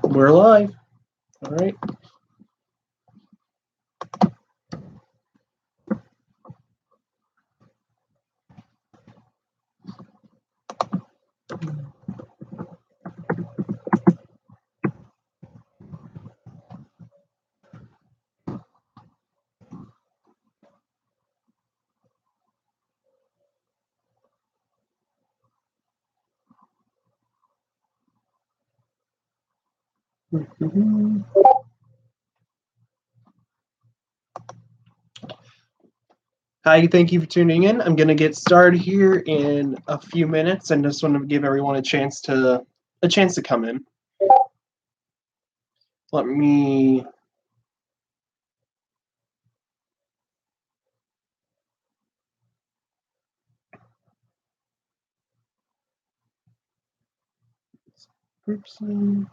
We're live. All right. Hi, thank you for tuning in. I'm going to get started here in a few minutes, and just want to give everyone a chance to come in. Let me. Groups in.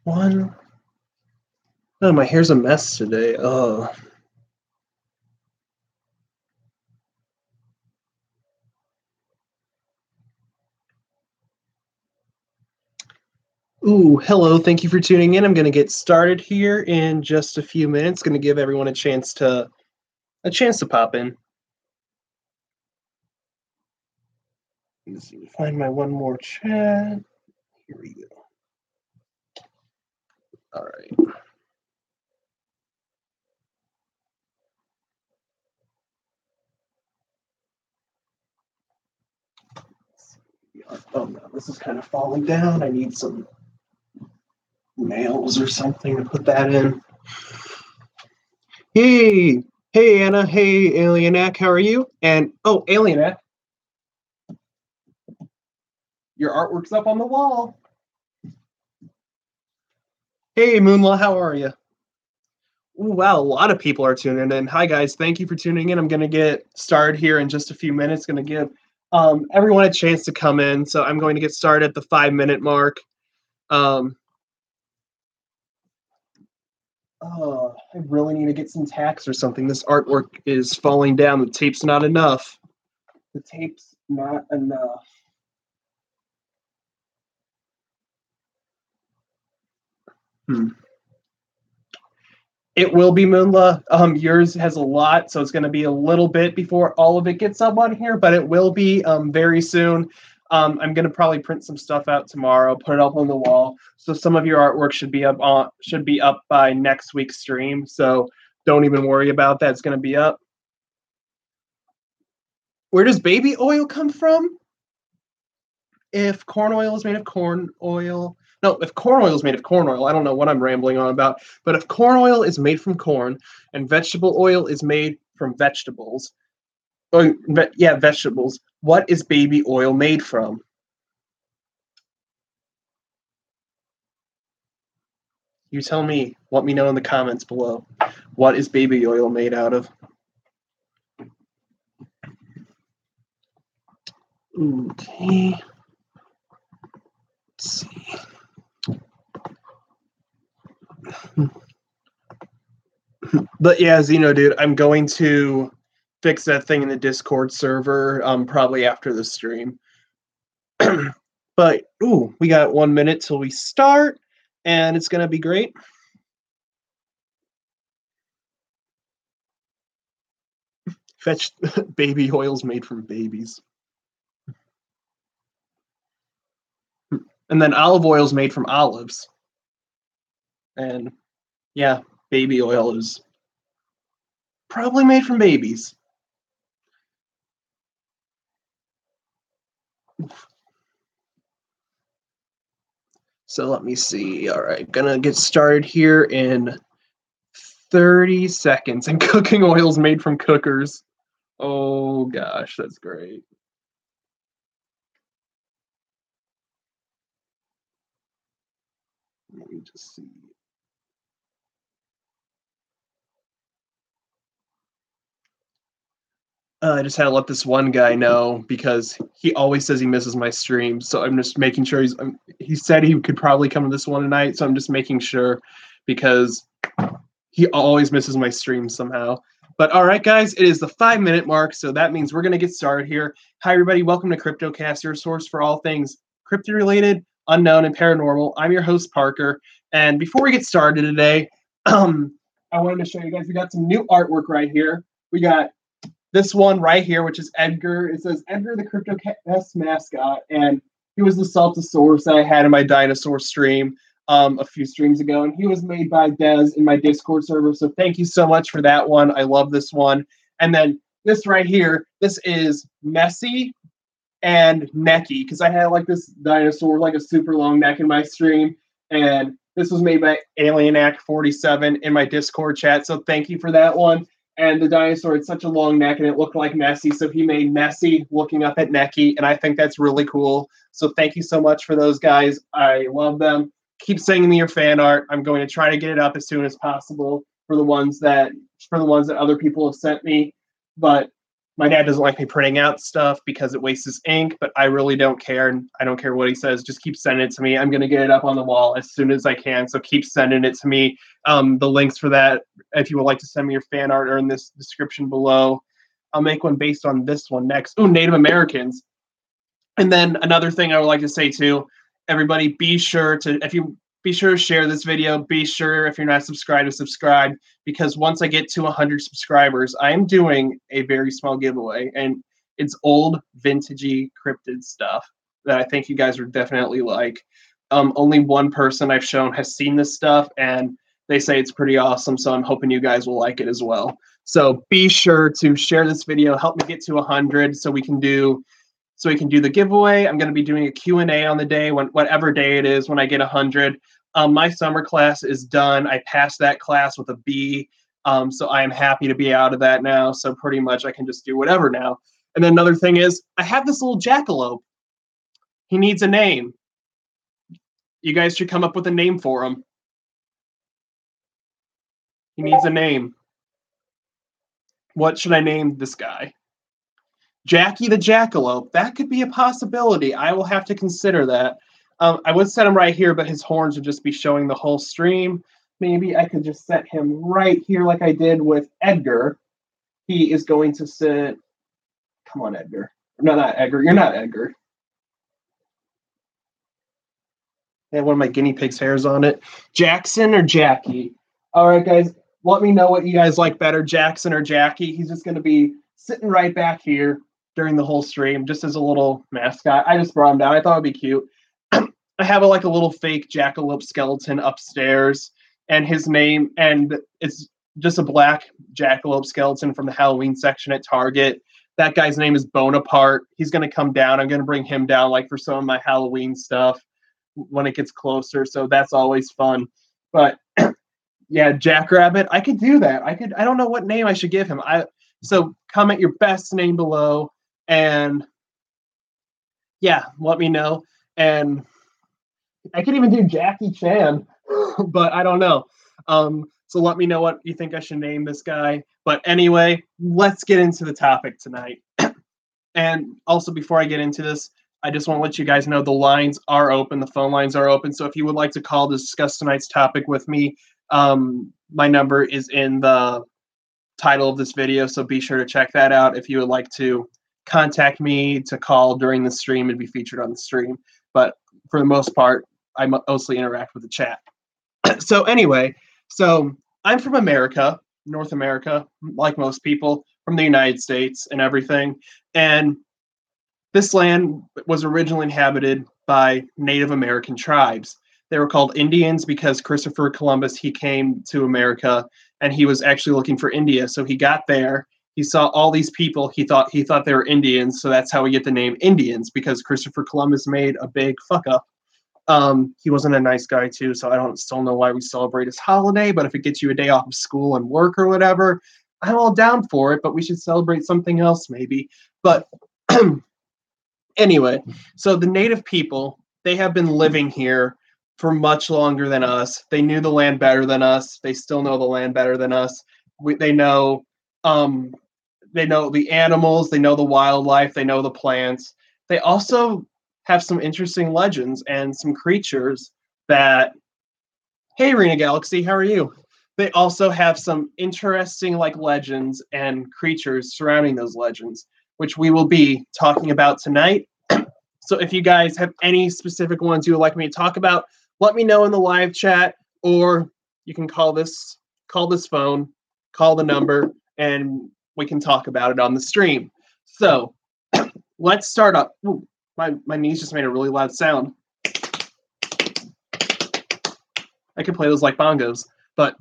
One. Oh, my hair's a mess today. Oh. Ooh, hello. Thank you for tuning in. I'm going to get started here in just a few minutes. Going to give everyone a chance to pop in. Let's see. Find my one more chat. Here we go. All right. Oh no, this is kind of falling down. I need some nails or something to put that in. Hey Anna. Hey Alienac, how are you? And oh, Alienac, your artwork's up on the wall. Hey Moonlaw, how are you? Ooh, wow, a lot of people are tuning in. Hi guys, thank you for tuning in. I'm going to get started here in just a few minutes. Going to give everyone a chance to come in. So I'm going to get started at the 5-minute mark. Oh, I really need to get some tacks or something. This artwork is falling down. The tape's not enough. The tape's not enough. It will be Moonla. Yours has a lot, so it's going to be a little bit before all of it gets up on here, but it will be very soon. I'm going to probably print some stuff out tomorrow, put it up on the wall. So some of your artwork should be up by next week's stream. So don't even worry about that. It's going to be up. Where does baby oil come from? If corn oil is made of corn oil, no, if corn oil is made of corn oil, I don't know what I'm rambling on about, but if corn oil is made from corn and vegetable oil is made from vegetables, vegetables, what is baby oil made from? You tell me. Let me know in the comments below. What is baby oil made out of? Okay. Let's see. But yeah, Zeno, dude, I'm going to fix that thing in the Discord server probably after the stream. But ooh, we got 1 minute till we start, and it's gonna be great. Fetch baby oils made from babies. And then olive oil is made from olives. And yeah, baby oil is probably made from babies. So let me see. All right, gonna get started here in 30 seconds. And cooking oil is made from cookers. Oh gosh, that's great. Let me just see. I just had to let this one guy know because he always says he misses my streams. So I'm just making sure he said he could probably come to this one tonight. So I'm just making sure because He always misses my streams somehow. But all right, guys, it is the 5-minute mark, so that means we're going to get started here. Hi, everybody. Welcome to Cryptocast, your source for all things crypto-related, unknown, and paranormal. I'm your host, Parker. And before we get started today, I wanted to show you guys, we got some new artwork right here. We got this one right here, which is Edgar. It says Edgar, the Cryptocast mascot, and he was the Saltosaurus that I had in my dinosaur stream a few streams ago, and he was made by Dez in my Discord server. So thank you so much for that one. I love this one. And then this right here, this is Messy and Necky, because I had like this dinosaur, like a super long neck in my stream, and this was made by Alienac47 in my Discord chat. So thank you for that one. And the dinosaur had such a long neck and it looked like Messy, so he made Messy looking up at Necky, and I think that's really cool. So thank you so much for those guys. I love them. Keep sending me your fan art. I'm going to try to get it up as soon as possible for the ones that other people have sent me. But my dad doesn't like me printing out stuff because it wastes ink, but I really don't care, and I don't care what he says. Just keep sending it to me. I'm going to get it up on the wall as soon as I can, so keep sending it to me. The links for that, if you would like to send me your fan art, are in this description below. I'll make one based on this one next. Ooh, Native Americans. And then another thing I would like to say too, everybody be sure to share this video. Be sure, if you're not subscribed, to subscribe, because once I get to 100 subscribers, I am doing a very small giveaway, and it's old vintagey cryptid stuff that I think you guys would definitely like. Only one person I've shown has seen this stuff, and they say it's pretty awesome, so I'm hoping you guys will like it as well. So be sure to share this video, help me get to 100 so we can do the giveaway. I'm going to be doing a Q&A on the day, whatever day it is when I get 100. My summer class is done. I passed that class with a B, so I am happy to be out of that now. So pretty much I can just do whatever now. And then another thing is, I have this little jackalope. He needs a name. You guys should come up with a name for him. He needs a name. What should I name this guy? Jackie the Jackalope. That could be a possibility. I will have to consider that. I would set him right here, but his horns would just be showing the whole stream. Maybe I could just set him right here like I did with Edgar. He is going to sit... Come on, Edgar. No, not Edgar. You're not Edgar. I have one of my guinea pig's hairs on it. Jackson or Jackie? All right, guys. Let me know what you guys like better, Jackson or Jackie. He's just going to be sitting right back here during the whole stream, just as a little mascot. I just brought him down. I thought it'd be cute. I have a little fake jackalope skeleton upstairs, and his name, and it's just a black jackalope skeleton from the Halloween section at Target. That guy's name is Bonaparte. He's going to come down. I'm going to bring him down for some of my Halloween stuff when it gets closer, so that's always fun. But yeah, Jackrabbit, I could do that. I don't know what name I should give him. So comment your best name below, and yeah, let me know. And I could even do Jackie Chan, but I don't know. So let me know what you think I should name this guy. But anyway, let's get into the topic tonight. And also, before I get into this, I just want to let you guys know the lines are open. The phone lines are open. So if you would like to call to discuss tonight's topic with me, my number is in the title of this video, so be sure to check that out if you would like to contact me to call during the stream and be featured on the stream. But for the most part, I mostly interact with the chat. So anyway, I'm from America, North America, like most people, from the United States and everything. And this land was originally inhabited by Native American tribes. They were called Indians because Christopher Columbus, he came to America and he was actually looking for India. So he got there, he saw all these people, he thought they were Indians. So that's how we get the name Indians, because Christopher Columbus made a big fuck up. He wasn't a nice guy too, so I don't still know why we celebrate his holiday, but if it gets you a day off of school and work or whatever, I'm all down for it, but we should celebrate something else maybe. But anyway, so the native people, they have been living here for much longer than us. They knew the land better than us. They still know the land better than us. They know the animals, they know the wildlife, they know the plants. They also have some interesting legends and some creatures that, hey, Rena Galaxy, how are you? they also have some interesting like legends and creatures surrounding those legends, which we will be talking about tonight. So if you guys have any specific ones you would like me to talk about, let me know in the live chat, or you can call this phone, call the number, and we can talk about it on the stream. So let's start up. Ooh, my knees just made a really loud sound. I could play those like bongos, but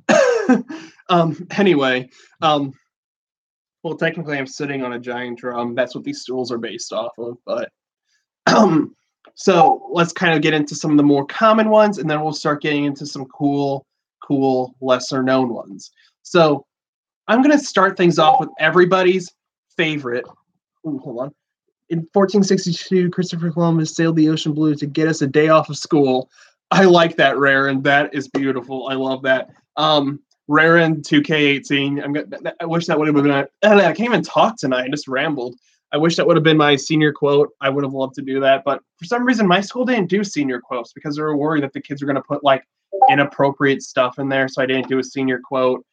anyway, well, technically I'm sitting on a giant drum. That's what these stools are based off of, but so let's kind of get into some of the more common ones, and then we'll start getting into some cool, lesser known ones. So I'm going to start things off with everybody's favorite. Ooh, hold on. In 1462, Christopher Columbus sailed the ocean blue to get us a day off of school. I like that, Rarin. That is beautiful. I love that. Rarin 2K18. I wish that would have been. I can't even talk tonight. I just rambled. I wish that would have been my senior quote. I would have loved to do that, but for some reason, my school didn't do senior quotes because they were worried that the kids were going to put like inappropriate stuff in there. So I didn't do a senior quote,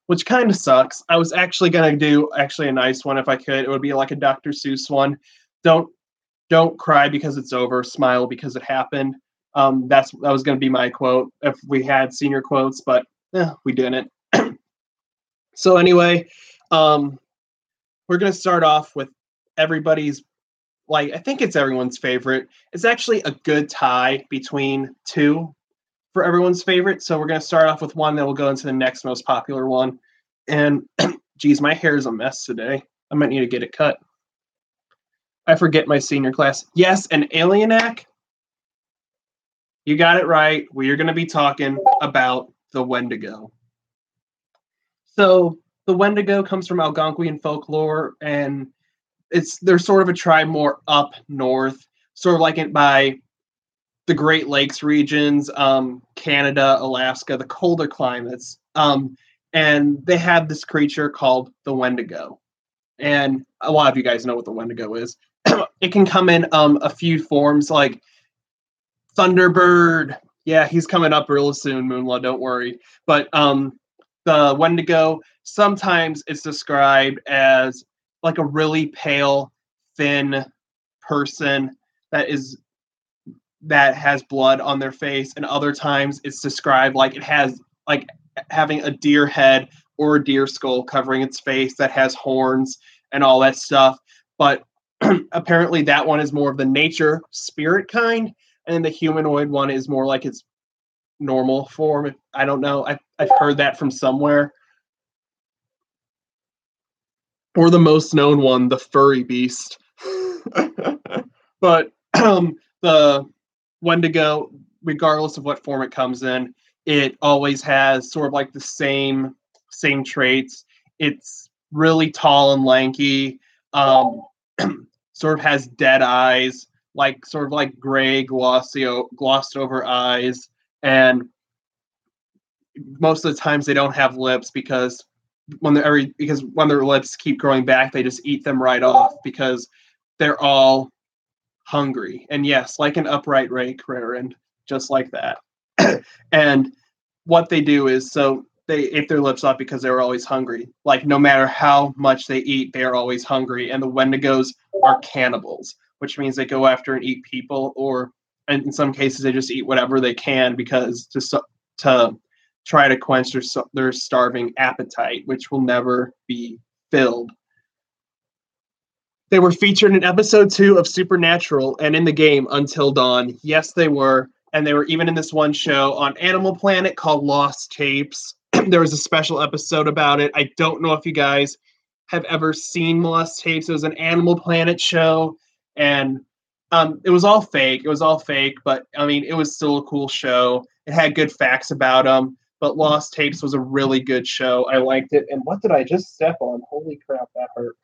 which kind of sucks. I was actually going to do a nice one if I could. It would be like a Dr. Seuss one. Don't cry because it's over. Smile because it happened. That was going to be my quote if we had senior quotes, but we didn't. So anyway, we're going to start off with everybody's, I think it's everyone's favorite. It's actually a good tie between two for everyone's favorite. So we're going to start off with one that will go into the next most popular one. And geez, my hair is a mess today. I might need to get it cut. I forget my senior class. Yes, an Alienac. You got it right. We are going to be talking about the Wendigo. So the Wendigo comes from Algonquian folklore, and they're sort of a tribe more up north, sort of like by the Great Lakes regions, Canada, Alaska, the colder climates. And they have this creature called the Wendigo. And a lot of you guys know what the Wendigo is. It can come in a few forms, like Thunderbird. Yeah, he's coming up real soon, Moonlaw, don't worry. But the Wendigo, sometimes it's described as like a really pale, thin person that has blood on their face, and other times it's described like it has like having a deer head or a deer skull covering its face that has horns and all that stuff. But apparently that one is more of the nature spirit kind, and then the humanoid one is more like its normal form. I don't know. I've heard that from somewhere. Or the most known one, the furry beast. But the Wendigo, regardless of what form it comes in, it always has sort of like the same traits. It's really tall and lanky, sort of has dead eyes, like sort of like gray, glossed over eyes, and most of the times they don't have lips because when their lips keep growing back, they just eat them right off because they're all hungry. And yes, like an upright rake, Rarin, just like that. And what they do is, so they eat their lips off because they were always hungry. Like no matter how much they eat, they are always hungry. And the Wendigos are cannibals, which means they go after and eat people, or in some cases they just eat whatever they can because to try to quench their starving appetite, which will never be filled. They were featured in episode 2 of Supernatural and in the game Until Dawn. Yes, they were. And they were even in this one show on Animal Planet called Lost Tapes. There was a special episode about it. I don't know if you guys have ever seen Lost Tapes. It was an Animal Planet show, and it was all fake. But I mean, it was still a cool show. It had good facts about them. But Lost Tapes was a really good show. I liked it. And what did I just step on? Holy crap, that hurt.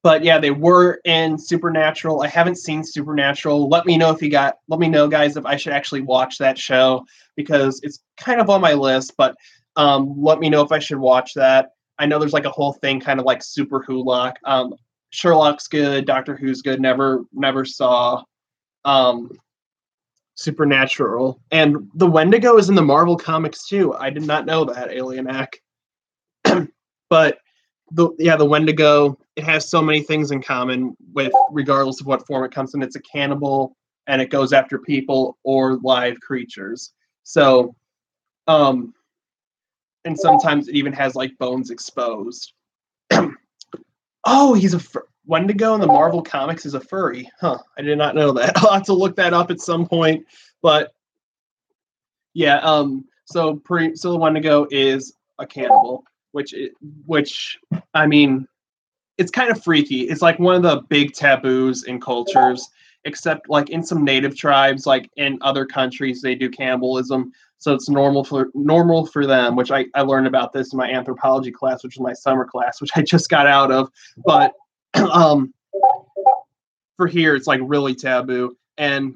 But yeah, they were in Supernatural. I haven't seen Supernatural. Let me know, guys, if I should actually watch that show, because it's kind of on my list. But let me know if I should watch that. I know there's like a whole thing, kind of like Super Wholock. Sherlock's good. Doctor Who's good. Never saw supernatural. And the Wendigo is in the Marvel comics too. I did not know that, Alienac. But the Wendigo, it has so many things in common with, regardless of what form it comes in. It's a cannibal and it goes after people or live creatures. So, and sometimes it even has like bones exposed. Oh, he's Wendigo in the Marvel comics is a furry. Huh, I did not know that. I'll have to look that up at some point. But yeah, so the Wendigo is a cannibal, which I mean, it's kind of freaky. It's like one of the big taboos in cultures, except like in some native tribes, like in other countries, they do cannibalism. So it's normal for them, which I learned about this in my anthropology class, which is my summer class, which I just got out of. But for here, it's like really taboo. And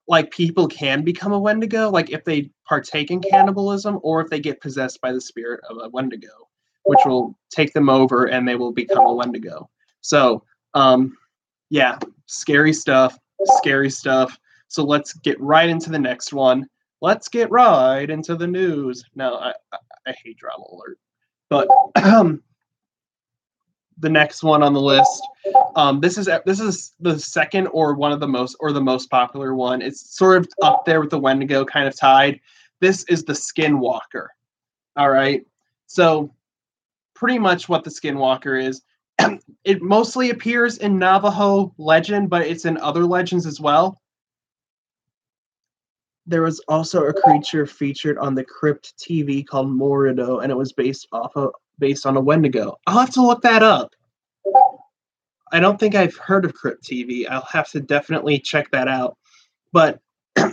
like people can become a Wendigo, like if they partake in cannibalism or if they get possessed by the spirit of a Wendigo, which will take them over and they will become a Wendigo. So, yeah, scary stuff. So let's get right into the next one. Let's get right into the news. No, I hate drama alert. But the next one on the list. This is the second or one of the most popular one. It's sort of up there with the Wendigo, kind of tied. This is the Skinwalker. All right. So pretty much what the Skinwalker is. It mostly appears in Navajo legend, but it's in other legends as well. There was also a creature featured on the Crypt TV called Morido, and it was based on a Wendigo. I'll have to look that up. I don't think I've heard of Crypt TV. I'll have to definitely check that out. But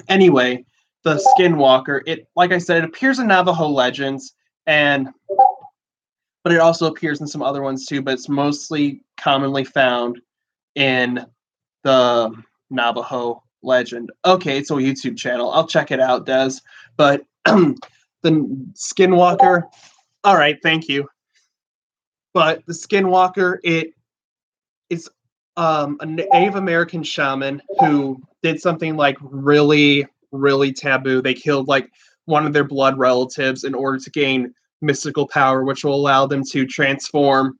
anyway, the Skinwalker, like I said, it appears in Navajo legends, but it also appears in some other ones too, but it's mostly commonly found in the Navajo legend. Okay, it's a YouTube channel. I'll check it out, Des. But the Skinwalker, all right, thank you. But the Skinwalker, it's a Native American shaman who did something like really, really taboo. They killed like one of their blood relatives in order to gain mystical power, which will allow them to transform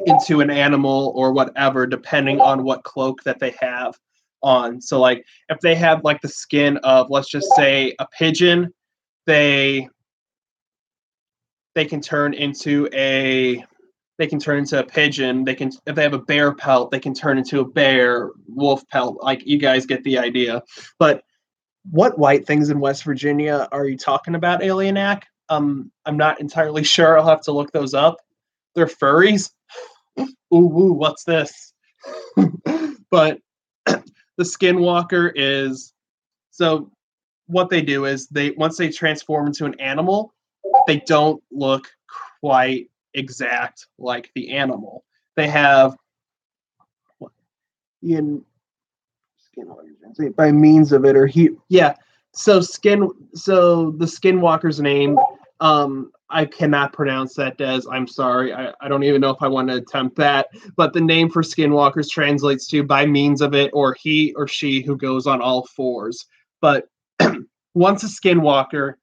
into an animal or whatever, depending on what cloak that they have on. So like if they have like the skin of, let's just say, a pigeon, they can turn into a pigeon. They can, if they have a bear pelt, they can turn into a bear, wolf pelt. Like, you guys get the idea. But what white things in West Virginia are you talking about, Alienac? I'm not entirely sure. I'll have to look those up. They're furries. Ooh, what's this? But the Skinwalker is, so what they do is once they transform into an animal, they don't look quite exact like the animal. They have by means of it, or so the Skinwalker's name, I cannot pronounce that, Des. I'm sorry. I don't even know if I want to attempt that. But the name for Skinwalkers translates to by means of it, or he or she who goes on all fours. But once a Skinwalker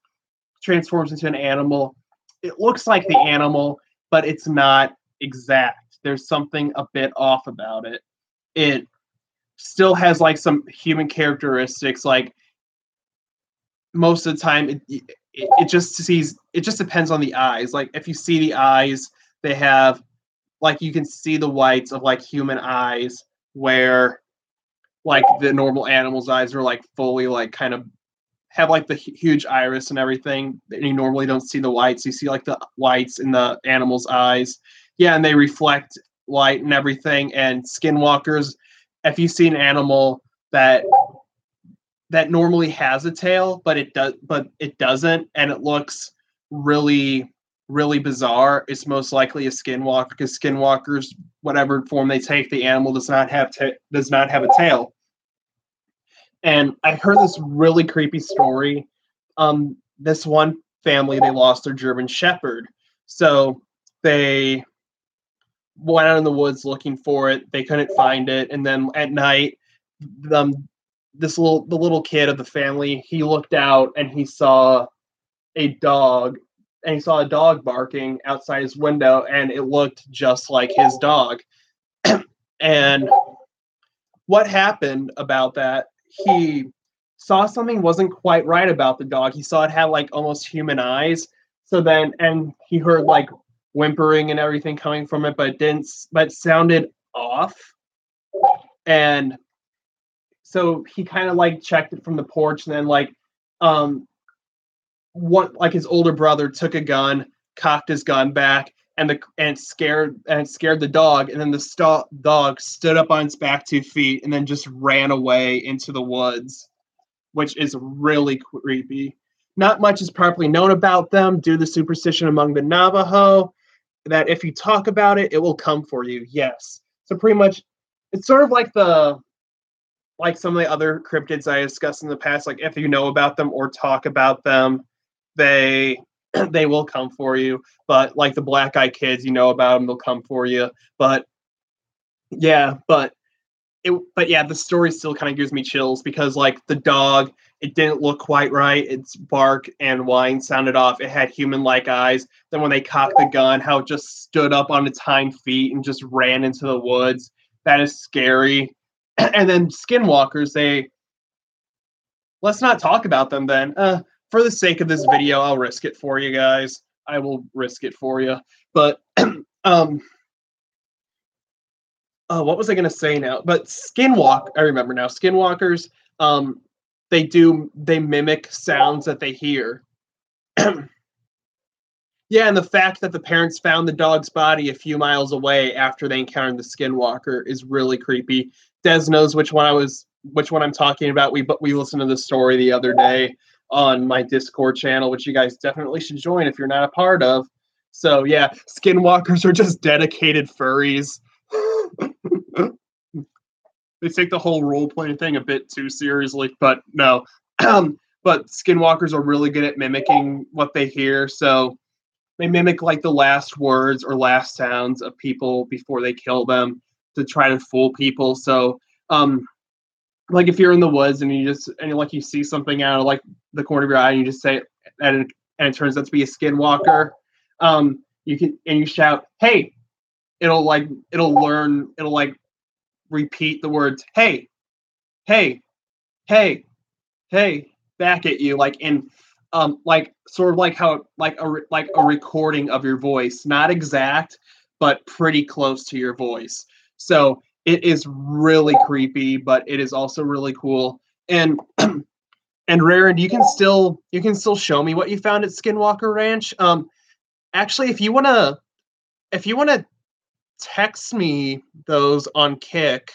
transforms into an animal, it looks like the animal, but it's not exact. There's something a bit off about it. It still has like some human characteristics. Like, most of the time, it just depends on the eyes. Like, if you see the eyes, they have, like, you can see the whites of like human eyes, where like the normal animal's eyes are like fully like kind of have like the huge iris and everything. And you normally don't see the whites. You see like the whites in the animal's eyes. Yeah, and they reflect light and everything. And Skinwalkers, if you see an animal that normally has a tail, but it doesn't, and it looks really, really bizarre, it's most likely a Skinwalker, because Skinwalkers, whatever form they take, the animal does not have a tail. And I heard this really creepy story. This one family, they lost their German Shepherd, so they went out in the woods looking for it. They couldn't find it, and then at night, the little kid of the family, he looked out and he saw a dog, and he saw a dog barking outside his window, and it looked just like his dog. And what happened about that, he saw something wasn't quite right about the dog. He saw it had like almost human eyes. So then, and he heard like whimpering and everything coming from it, but it didn't, but it sounded off. And so he kind of like checked it from the porch, and then like, what, like his older brother took a gun, cocked his gun back, and scared the dog, and then the dog stood up on its back 2 feet and then just ran away into the woods, which is really creepy. Not much is properly known about them due to the superstition among the Navajo that if you talk about it, it will come for you. Yes. So pretty much, it's sort of like some of the other cryptids I discussed in the past. Like if you know about them or talk about them, they will come for you. But like the black eye kids, you know about them, they'll come for you. But yeah, but yeah, the story still kind of gives me chills because like the dog, it didn't look quite right. Its bark and whine sounded off. It had human-like eyes. Then when they cocked the gun, how it just stood up on its hind feet and just ran into the woods. That is scary. And then skinwalkers, let's not talk about them then. For the sake of this video, I'll risk it for you guys. I will risk it for you. But what was I going to say now? But I remember now. Skinwalkers, they mimic sounds that they hear. Yeah, and the fact that the parents found the dog's body a few miles away after they encountered the skinwalker is really creepy. Des knows which one I'm talking about. We listened to the story the other day on my Discord channel, which you guys definitely should join if you're not a part of. So yeah, skinwalkers are just dedicated furries. They take the whole role-playing thing a bit too seriously, but no. But skinwalkers are really good at mimicking what they hear, so they mimic like the last words or last sounds of people before they kill them to try to fool people. So, like if you're in the woods and you see something out of like the corner of your eye and you just say, and it turns out to be a skinwalker, you shout, "Hey!" It'll repeat the words, "Hey, hey, hey, hey," back at you, like in like sort of like how like a recording of your voice, not exact, but pretty close to your voice. So it is really creepy, but it is also really cool. And and Raren, you can still show me what you found at Skinwalker Ranch. Actually, if you wanna text me those on Kick.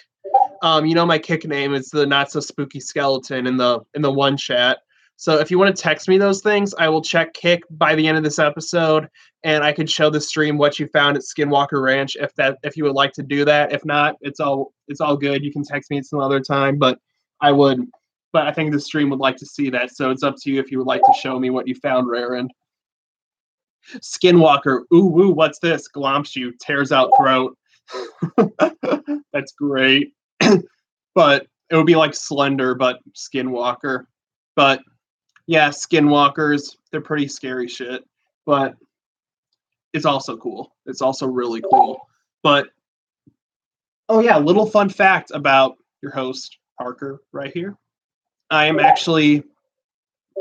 My Kick name is the Not So Spooky Skeleton in the one chat. So if you want to text me those things, I will check Kick by the end of this episode, and I could show the stream what you found at Skinwalker Ranch if you would like to do that. If not, it's all good. You can text me at some other time, but I think the stream would like to see that. So it's up to you if you would like to show me what you found, Raren. Skinwalker, ooh, what's this? Glomps you, tears out throat. That's great. But it would be like Slender, but Skinwalker. But yeah, Skinwalkers, they're pretty scary shit. But it's also cool. It's also really cool. But, oh yeah, little fun fact about your host, Parker, right here. I am actually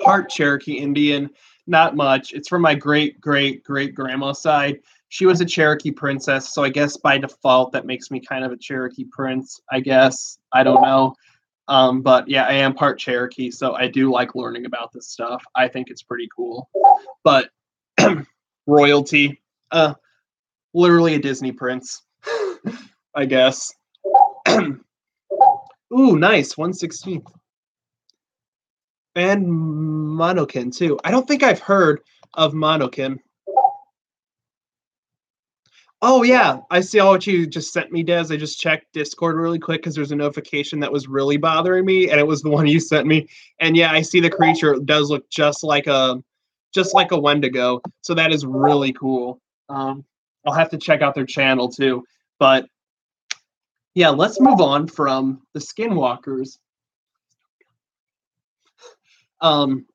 part Cherokee Indian. Not much. It's from my great-great-great-grandma's side. She was a Cherokee princess, so I guess by default that makes me kind of a Cherokee prince, I guess. I don't know. But yeah, I am part Cherokee, so I do like learning about this stuff. I think it's pretty cool. But royalty, literally a Disney prince, I guess. Ooh, nice, 1/16. And Monokin too. I don't think I've heard of Monokin. Oh yeah, I see all what you just sent me, Des. I just checked Discord really quick because there's a notification that was really bothering me, and it was the one you sent me. And yeah, I see the creature. It does look just like a Wendigo. So that is really cool. I'll have to check out their channel too. But yeah, let's move on from the Skinwalkers Um,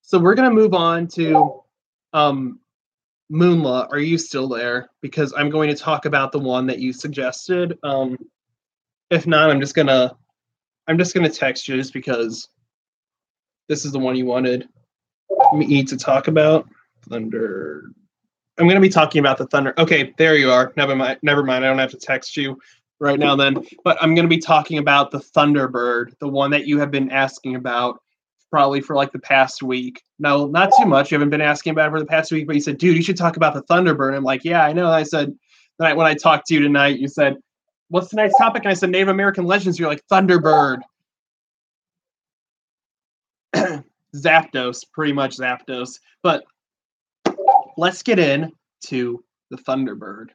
so we're gonna move on to Moonla. Are you still there? Because I'm going to talk about the one that you suggested. If not, I'm just gonna text you just because this is the one you wanted me to talk about. Thunder. I'm going to be talking about the Thunder. Okay, there you are. Never mind. Never mind. I don't have to text you right now then. But I'm going to be talking about the Thunderbird, the one that you have been asking about probably for like the past week. No, not too much. You haven't been asking about it for the past week, but you said, dude, you should talk about the Thunderbird. I'm like, yeah, I know. I said, when I talked to you tonight, you said, what's tonight's topic? And I said, Native American legends. You're like, Thunderbird. Zapdos, pretty much Zapdos. But let's get into the Thunderbird.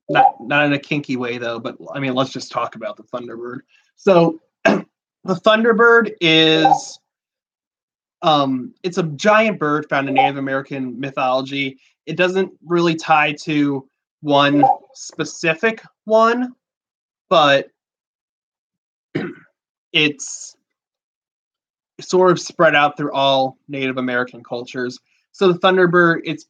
Not in a kinky way though, but I mean, let's just talk about the Thunderbird. So the Thunderbird is it's a giant bird found in Native American mythology. It doesn't really tie to one specific one, but it's sort of spread out through all Native American cultures. So the Thunderbird, it's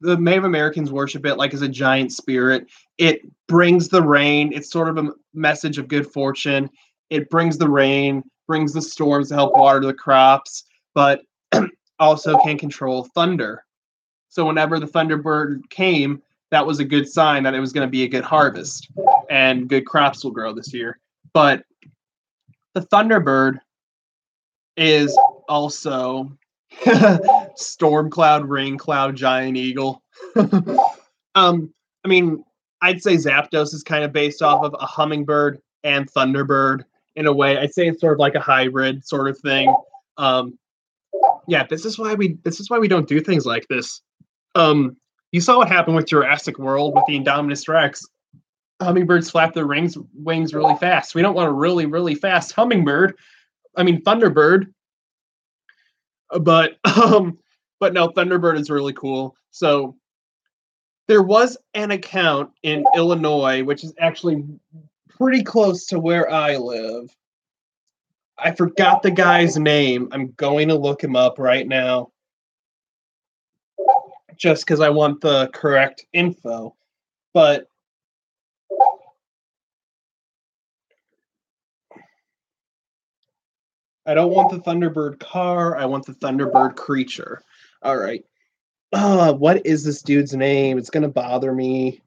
the Native Americans worship it like as a giant spirit. It brings the rain. It's sort of a message of good fortune. It brings the rain, brings the storms to help water the crops, but also can control thunder. So whenever the Thunderbird came, that was a good sign that it was going to be a good harvest and good crops will grow this year. But the Thunderbird is also storm cloud, rain cloud, giant eagle. I mean, I'd say Zapdos is kind of based off of a hummingbird and Thunderbird in a way. I'd say it's sort of like a hybrid sort of thing. Yeah, this is why we don't do things like this. You saw what happened with Jurassic World with the Indominus Rex. Hummingbirds flap their wings really fast. We don't want a really, really fast hummingbird. I mean Thunderbird. But no, Thunderbird is really cool. So there was an account in Illinois, which is actually pretty close to where I live. I forgot the guy's name. I'm going to look him up right now just because I want the correct info. But I don't want the Thunderbird car. I want the Thunderbird creature. All right. What is this dude's name? It's going to bother me.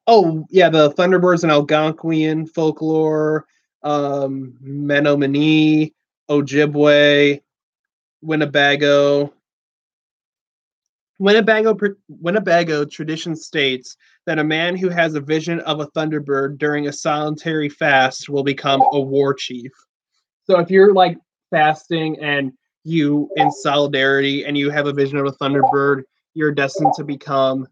Oh, yeah, the Thunderbirds and Algonquian folklore, Menominee, Ojibwe, Winnebago. Winnebago tradition states that a man who has a vision of a Thunderbird during a solitary fast will become a war chief. So if you're like fasting and you in solidarity and you have a vision of a Thunderbird, you're destined to become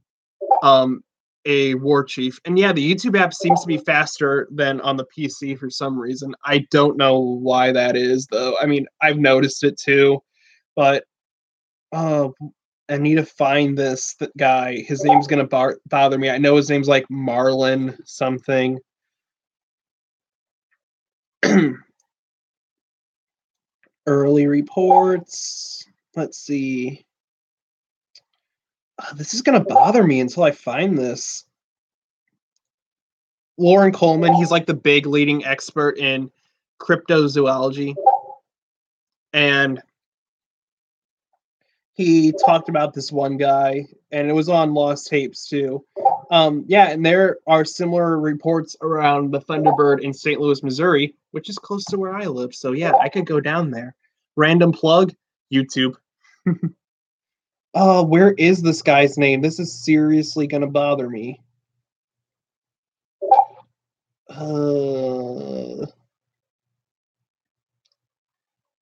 a war chief. And yeah, the YouTube app seems to be faster than on the PC for some reason. I don't know why that is though. I mean, I've noticed it too, but I need to find this guy. His name's gonna bother me. I know his name's like Marlon something. Early reports. Let's see. This is gonna bother me until I find this. Lauren Coleman, he's like the big leading expert in cryptozoology. And he talked about this one guy, and it was on Lost Tapes too. Yeah, and there are similar reports around the Thunderbird in St. Louis, Missouri, which is close to where I live. So yeah, I could go down there. Random plug, YouTube. Where is this guy's name? This is seriously gonna bother me.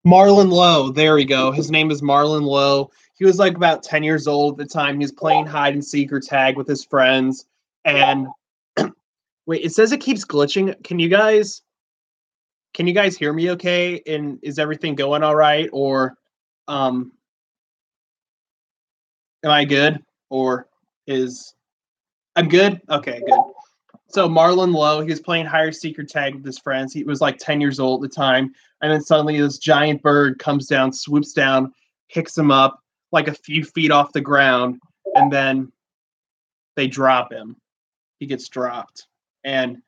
Marlon Lowe. There we go. His name is Marlon Lowe. He was like about 10 years old at the time. He was playing hide and seek or tag with his friends. And wait, it says it keeps glitching. Can you guys hear me okay? And is everything going all right? Or am I good? Or I'm good? Okay, good. So Marlon Lowe, he was playing hide and seeker tag with his friends. He was like 10 years old at the time. And then suddenly this giant bird comes down, swoops down, picks him up like a few feet off the ground, and then they drop him. He gets dropped. And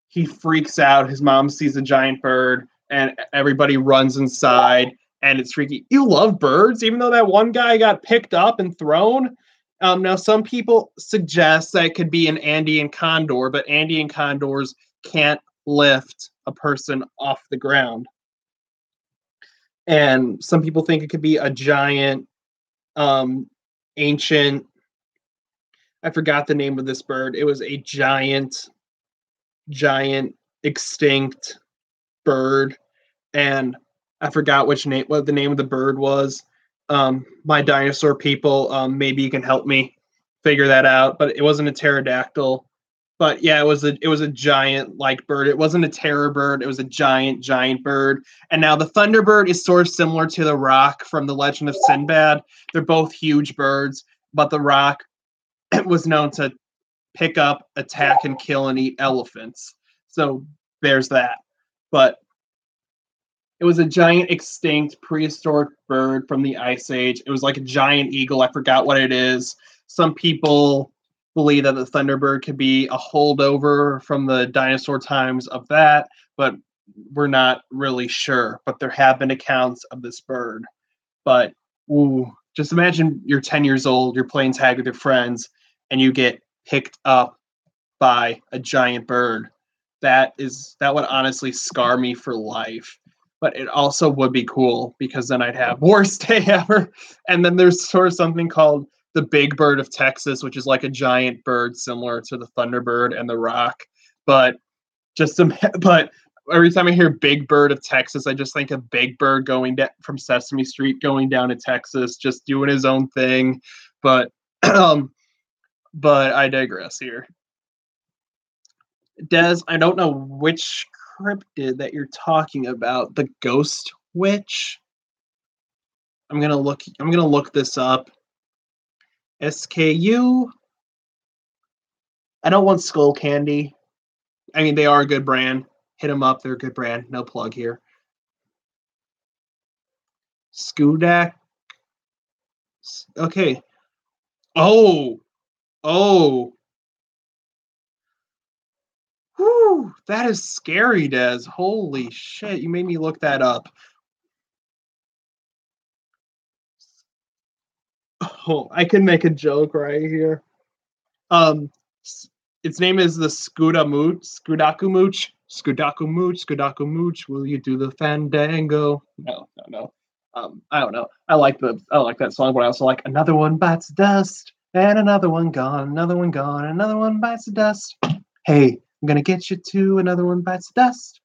he freaks out. His mom sees a giant bird, and everybody runs inside, and it's freaky. You love birds, even though that one guy got picked up and thrown. Now, some people suggest that it could be an Andean condor, but Andean condors can't lift a person off the ground. And some people think it could be a giant, ancient. I forgot the name of this bird. It was a giant extinct bird, and I forgot what the name of the bird was. My dinosaur people, maybe you can help me figure that out. But it wasn't a pterodactyl. But yeah, it was a giant like bird. It wasn't a terror bird. It was a giant bird. And now the thunderbird is sort of similar to the roc from the Legend of Sinbad. They're both huge birds, but the roc was known to pick up, attack, and kill and eat elephants. So there's that. But it was a giant extinct prehistoric bird from the Ice Age. It was like a giant eagle. I forgot what it is. Some people believe that the thunderbird could be a holdover from the dinosaur times of that, but we're not really sure. But there have been accounts of this bird. But just imagine you're 10 years old, you're playing tag with your friends, and you get picked up by a giant bird. That would honestly scar me for life. But it also would be cool because then I'd have worst day ever. And then there's sort of something called the big bird of Texas, which is like a giant bird similar to the thunderbird and the roc. But but every time I hear big bird of Texas, I just think of Big Bird going from Sesame Street going down to Texas, just doing his own thing. But but I digress here. Des, I don't know which cryptid that you're talking about. The Ghost Witch. I'm gonna look this up. SKU. I don't want Skull Candy. I mean, they are a good brand. Hit them up. They're a good brand. No plug here. Skudak. Okay. Oh. Whew, that is scary, Des. Holy shit, you made me look that up. Oh, I can make a joke right here. Its name is the Skudaku Mooch. Will you do the fandango? No. I don't know. I like that song, but I also like Another One Bites the Dust, and another one gone, another one gone, another one bites the dust. Hey, I'm gonna get you to Another One Bites the Dust.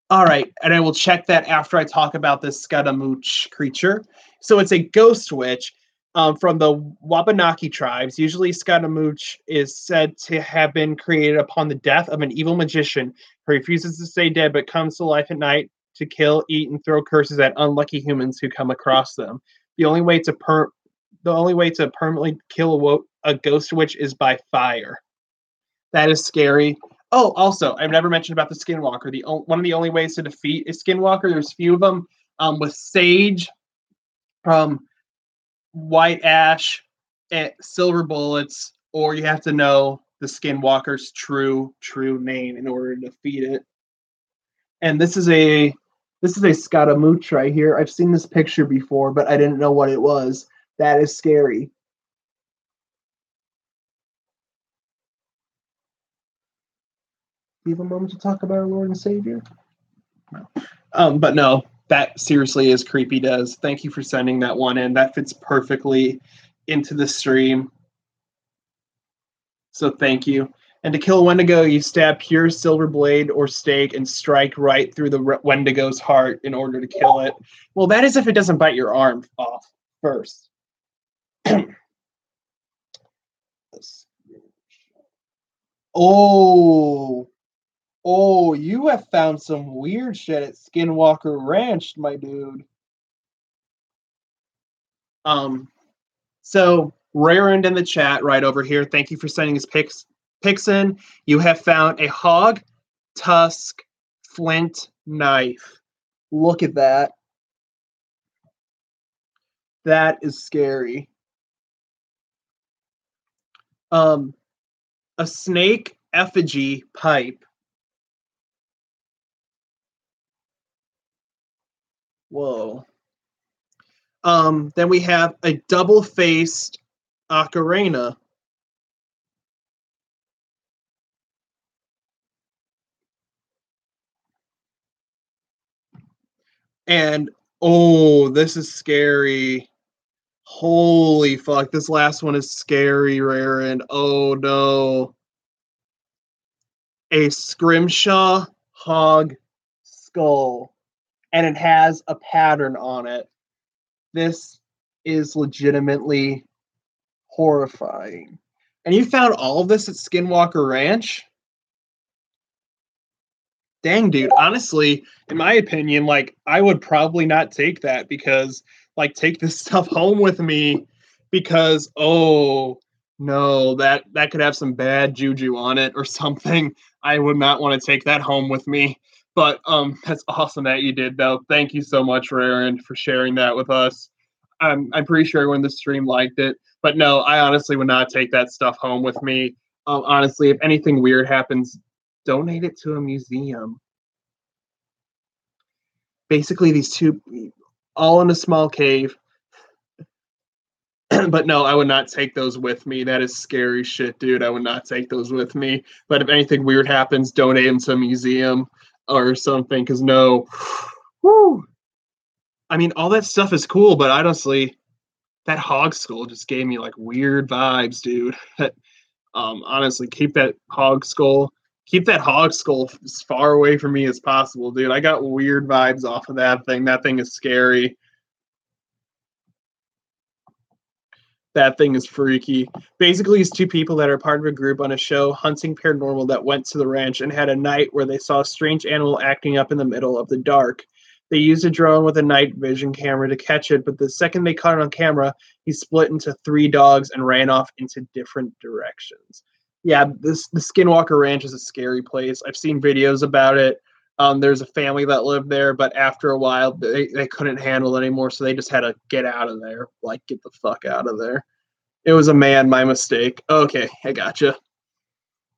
All right, and I will check that after I talk about this Scudamooch creature. So it's a ghost witch from the Wabanaki tribes. Usually, Scudamooch is said to have been created upon the death of an evil magician who refuses to stay dead but comes to life at night to kill, eat, and throw curses at unlucky humans who come across them. The only way to permanently kill a ghost witch is by fire. That is scary. Oh, also, I've never mentioned about the Skinwalker. One of the only ways to defeat a Skinwalker, there's a few of them, with sage, white ash, and silver bullets, or you have to know the Skinwalker's true name in order to defeat it. And this is a Scaramouche right here. I've seen this picture before, but I didn't know what it was. That is scary. Do you have a moment to talk about our Lord and Savior? No. But no, that seriously is creepy, Des. Thank you for sending that one in. That fits perfectly into the stream. So thank you. And to kill a Wendigo, you stab pure silver blade or stake and strike right through the Wendigo's heart in order to kill it. Well, that is if it doesn't bite your arm off first. Oh, you have found some weird shit at Skinwalker Ranch, my dude. So Rarend in the chat right over here. Thank you for sending his pics. Pixon, you have found a hog tusk flint knife. Look at that. That is scary. A snake effigy pipe. Whoa. Then we have a double-faced ocarina. And oh, this is scary. Holy fuck, this last one is scary, rare, and oh no. A scrimshaw hog skull. And it has a pattern on it. This is legitimately horrifying. And you found all of this at Skinwalker Ranch? Dang, dude. Honestly, in my opinion, like, I would probably not take that because, like, take this stuff home with me because, oh, no, that could have some bad juju on it or something. I would not want to take that home with me. But that's awesome that you did, though. Thank you so much, Aaron, for sharing that with us. I'm pretty sure everyone in the stream liked it. But no, I honestly would not take that stuff home with me. Honestly, if anything weird happens, donate it to a museum. Basically, these two, all in a small cave. But no, I would not take those with me. That is scary shit, dude. I would not take those with me. But if anything weird happens, donate them to a museum or something. Because no, whoo. I mean, all that stuff is cool, but honestly, that hog skull just gave me like weird vibes, dude. Honestly, keep that hog skull as far away from me as possible, dude. I got weird vibes off of that thing. That thing is scary. That thing is freaky. Basically, it's two people that are part of a group on a show hunting paranormal that went to the ranch and had a night where they saw a strange animal acting up in the middle of the dark. They used a drone with a night vision camera to catch it, but the second they caught it on camera, he split into 3 dogs and ran off into different directions. Yeah, the Skinwalker Ranch is a scary place. I've seen videos about it. There's a family that lived there, but after a while, they couldn't handle it anymore, so they just had to get out of there. Like, get the fuck out of there. It was a man, my mistake. Okay, I gotcha.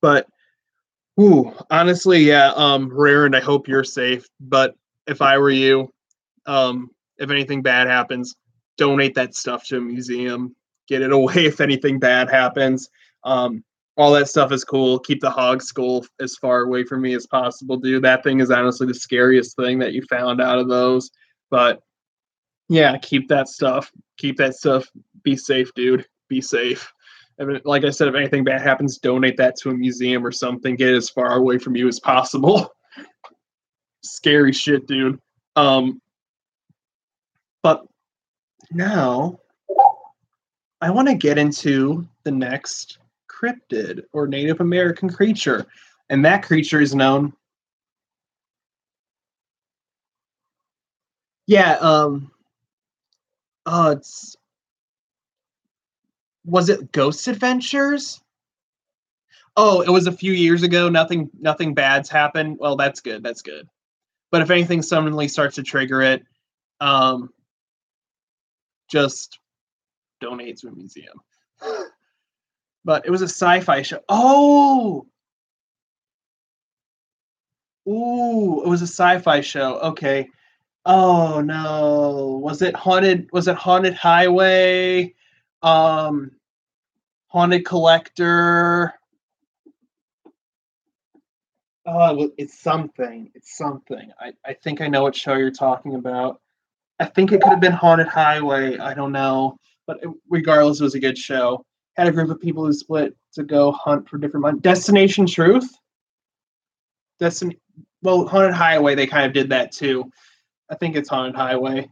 But, ooh, honestly, yeah, Rare, and I hope you're safe. But if I were you, if anything bad happens, donate that stuff to a museum. Get it away if anything bad happens. All that stuff is cool. Keep the hog skull as far away from me as possible, dude. That thing is honestly the scariest thing that you found out of those. But yeah, keep that stuff. Keep that stuff. Be safe, dude. Be safe. Like I said, if anything bad happens, donate that to a museum or something. Get it as far away from you as possible. Scary shit, dude. But now I want to get into the next cryptid or Native American creature. And that creature is known. Yeah, it's was it Ghost Adventures? Oh, it was a few years ago. Nothing bad's happened. Well, that's good. That's good. But if anything suddenly starts to trigger it, um, just donate to a museum. But it was a sci-fi show. Oh, ooh, it was a sci-fi show. Okay. Oh no. Was it haunted? Was it Haunted Highway? Um, Haunted Collector? Oh, it's something. It's something. I think I know what show you're talking about. I think it could have been Haunted Highway. I don't know, but regardless, it was a good show. Had a group of people who split to go hunt for different months. Destination Truth. Well, Haunted Highway. They kind of did that too. I think it's Haunted Highway.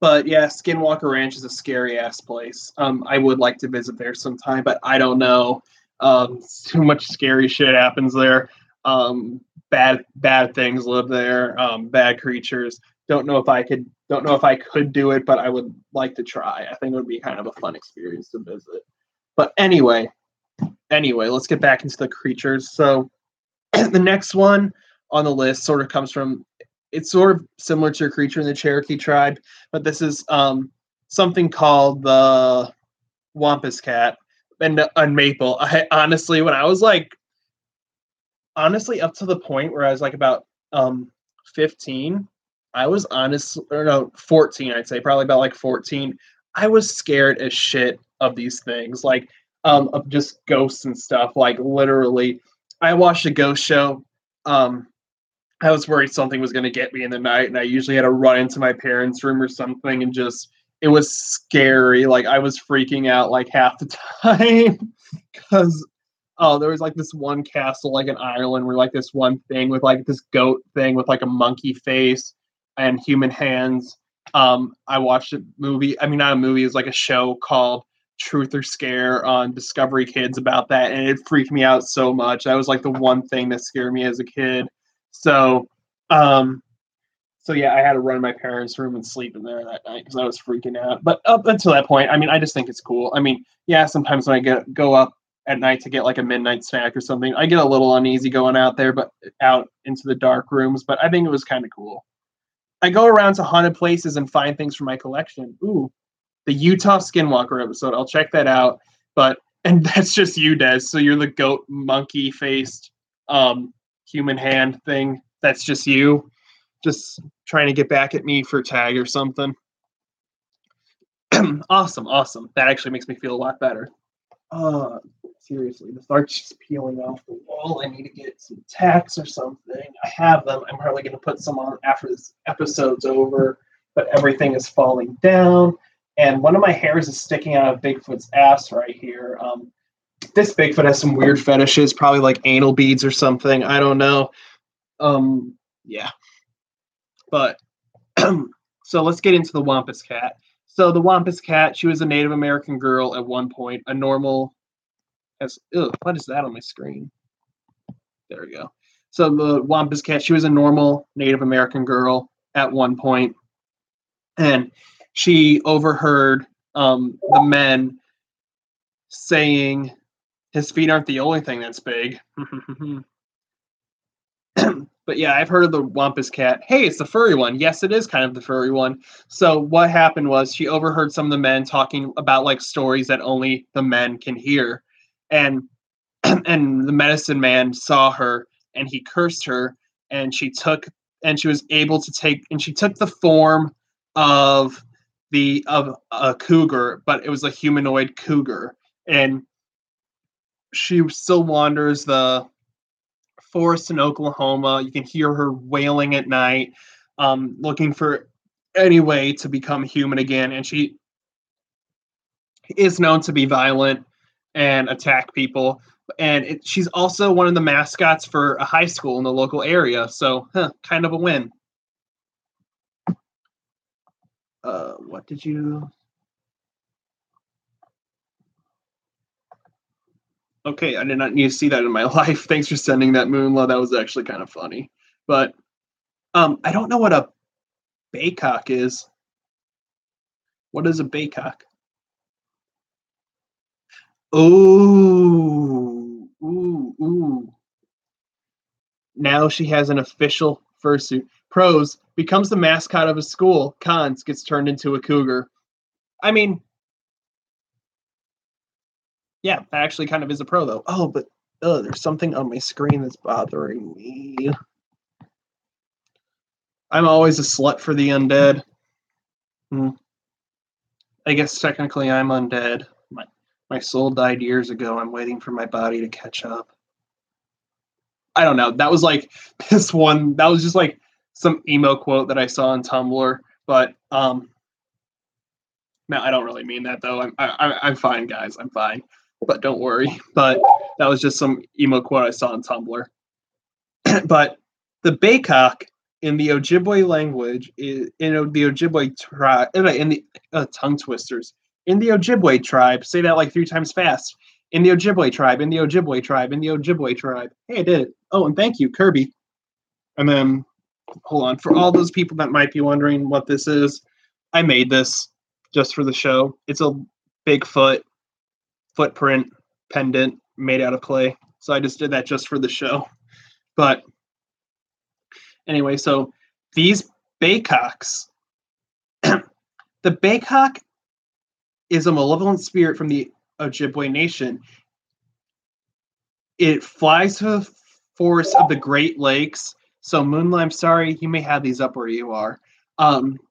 But yeah, Skinwalker Ranch is a scary ass place. I would like to visit there sometime, but I don't know. Too much scary shit happens there. Bad things live there. Bad creatures. Don't know if I could. Don't know if I could do it, but I would like to try. I think it would be kind of a fun experience to visit. But anyway, Anyway, let's get back into the creatures. So the next one on the list sort of comes from, it's sort of similar to a creature in the Cherokee tribe, but this is something called the Wampus cat and maple. I honestly, when I was like, honestly, up to the point where I was like about 15, I was honest, or no, 14, I'd say, probably about like 14. I was scared as shit of these things, like of just ghosts and stuff. Like literally, I watched a ghost show. I was worried something was going to get me in the night, and I usually had to run into my parents' room or something, and just it was scary. Like I was freaking out like half the time because there was like this one castle like in Ireland where like this one thing with like this goat thing with like a monkey face and human hands. I watched a movie. I mean, not a movie. It was like a show called Truth or Scare on Discovery Kids about that, and it freaked me out so much. That was like the one thing that scared me as a kid. So, um, so yeah, I had to run in my parents' room and sleep in there that night because I was freaking out. But up until that point, I mean, I just think it's cool. I mean, yeah, sometimes when I go up at night to get like a midnight snack or something, I get a little uneasy going out there, but out into the dark rooms. But I think it was kind of cool. I go around to haunted places and find things for my collection. Ooh, the Utah Skinwalker episode. I'll check that out. But and that's just you, Des. So you're the goat monkey faced human hand thing. That's just you. Just trying to get back at me for tag or something. Awesome. That actually makes me feel a lot better. Seriously, the art's just peeling off the wall. I need to get some tacks or something. I have them. I'm probably going to put some on after this episode's over, but everything is falling down. And one of my hairs is sticking out of Bigfoot's ass right here. This Bigfoot has some weird fetishes, probably like anal beads or something. I don't know. Yeah. But so let's get into the Wampus cat. So the Wampus cat, she was a Native American girl at one point, a normal. What is that on my screen? There we go. So the Wampus cat, she was a normal Native American girl at one point, and she overheard the men saying, "His feet aren't the only thing that's big." But yeah, I've heard of the Wampus cat. Hey, it's the furry one. Yes, it is kind of the furry one. So what happened was she overheard some of the men talking about like stories that only the men can hear. And and the medicine man saw her and he cursed her, and she was able to take, and she took the form of a cougar, but it was a humanoid cougar. And she still wanders the forest in Oklahoma. You can hear her wailing at night, looking for any way to become human again. And she is known to be violent and attack people. And she's also one of the mascots for a high school in the local area. So, kind of a win. What did you... Okay, I did not need to see that in my life. Thanks for sending that, Moonla. That was actually kind of funny. But I don't know what a baycock is. What is a baycock? Ooh. Now she has an official fursuit. Pros, becomes the mascot of a school. Cons, gets turned into a cougar. I mean, yeah, that actually kind of is a pro, though. Oh, but there's something on my screen that's bothering me. I'm always a slut for the undead. I guess technically I'm undead. My soul died years ago. I'm waiting for my body to catch up. I don't know. That was like this one. That was just like some emo quote that I saw on Tumblr. But no, I don't really mean that though. I'm fine, guys. I'm fine. But don't worry. But that was just some emo quote I saw on Tumblr. But the Baycock in the Ojibwe language, in the Ojibwe tribe, in the tongue twisters, in the Ojibwe tribe, say that like 3 times fast. In the Ojibwe tribe, in the Ojibwe tribe, in the Ojibwe tribe. Hey, I did it. Oh, and thank you, Kirby. And then, hold on. For all those people that might be wondering what this is, I made this just for the show. It's a Bigfoot footprint pendant made out of clay. So I just did that just for the show. But anyway, so these Baycocks, the Baycock is a malevolent spirit from the Ojibwe Nation. It flies to the forests of the Great Lakes. So Moonlight, I'm sorry, you may have these up where you are.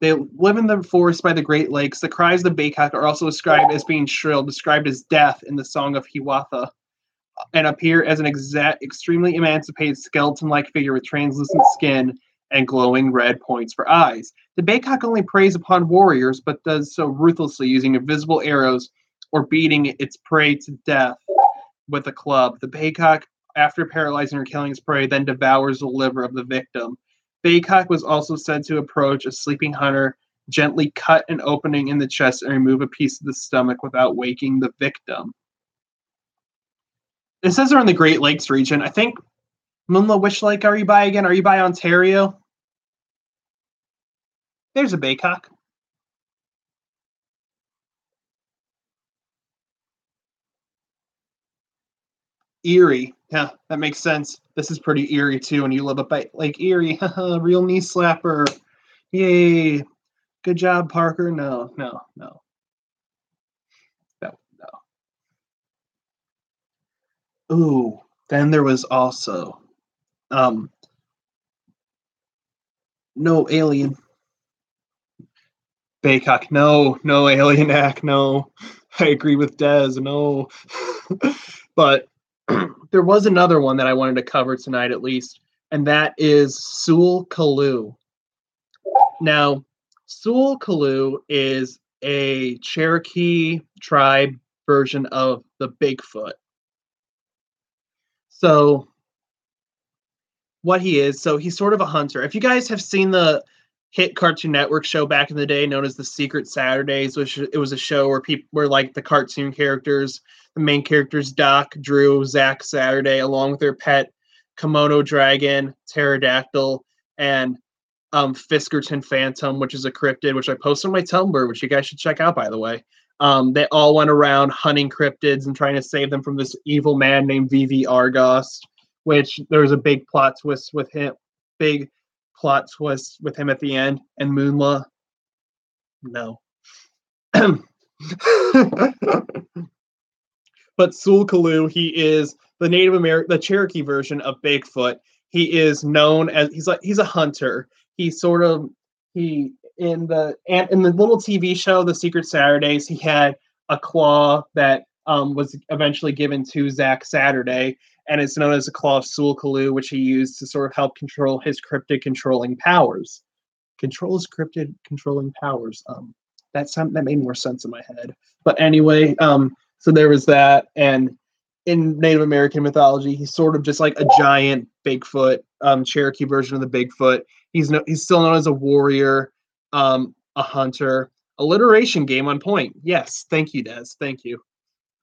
They live in the forest by the Great Lakes. The cries of the Baycock are also described as being shrill, described as death in the Song of Hiawatha, and appear as an extremely emancipated skeleton-like figure with translucent skin and glowing red points for eyes. The Baycock only preys upon warriors, but does so ruthlessly, using invisible arrows or beating its prey to death with a club. The Baycock, after paralyzing or killing its prey, then devours the liver of the victim. Baycock was also said to approach a sleeping hunter, gently cut an opening in the chest, and remove a piece of the stomach without waking the victim. It says they're in the Great Lakes region. I think, Moonla, which lake are you by again? Are you by Ontario? There's a Baycock. Erie. Yeah, that makes sense. This is pretty eerie, too, and you live up by Lake Erie. Real knee slapper. Yay. Good job, Parker. No. Ooh, then there was also no alien. Baycock, no alien act, no. I agree with Dez, no. But there was another one that I wanted to cover tonight at least, and that is Sul Kalu. Now, Sul Kalu is a Cherokee tribe version of the Bigfoot. So what he is, so he's sort of a hunter. If you guys have seen the hit Cartoon Network show back in the day known as the Secret Saturdays, which it was a show where people were like the cartoon characters, the main characters, Doc, Drew, Zach Saturday, along with their pet Komodo dragon, pterodactyl, and Fiskerton Phantom, which is a cryptid, which I posted on my Tumblr, which you guys should check out, by the way. They all went around hunting cryptids and trying to save them from this evil man named Vivi Argost, which there was a big plot twist with him, at the end. And Moonla, no. But Sul Kalu, he is the the Cherokee version of Bigfoot. He is known as he's a hunter. He in the little TV show The Secret Saturdays, he had a claw that was eventually given to Zach Saturday, and it's known as the Claw of Sul Kalu, which he used to sort of help control his cryptid controlling powers. Controls cryptid controlling powers. That made more sense in my head. But anyway, so there was that, and in Native American mythology, he's sort of just like a giant Bigfoot, Cherokee version of the Bigfoot. He's still known as a warrior, a hunter, alliteration game on point. Yes, thank you, Des. Thank you.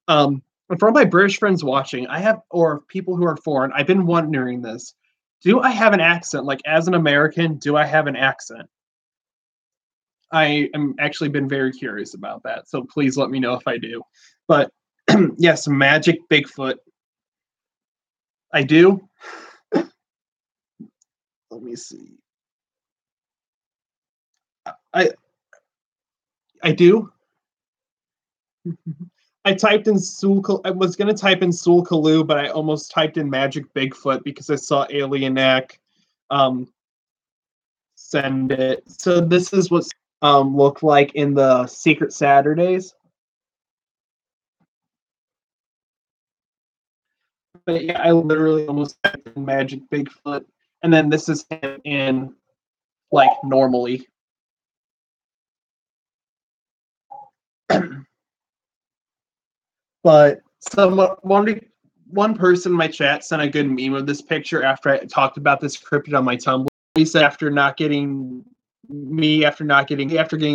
And for all my British friends watching, or people who are foreign, I've been wondering this. Do I have an accent? Like, as an American, do I have an accent? I am actually been very curious about that, so please let me know if I do. But yes, Magic Bigfoot. I do. Let me see. I do. I typed in I was going to type in Sul Kalu, but I almost typed in Magic Bigfoot because I saw Alienac send it. So this is what looked like in the Secret Saturdays. But yeah, I literally almost typed in Magic Bigfoot, and then this is him in like normally. But one person in my chat sent a good meme of this picture after I talked about this cryptid on my Tumblr. He said after getting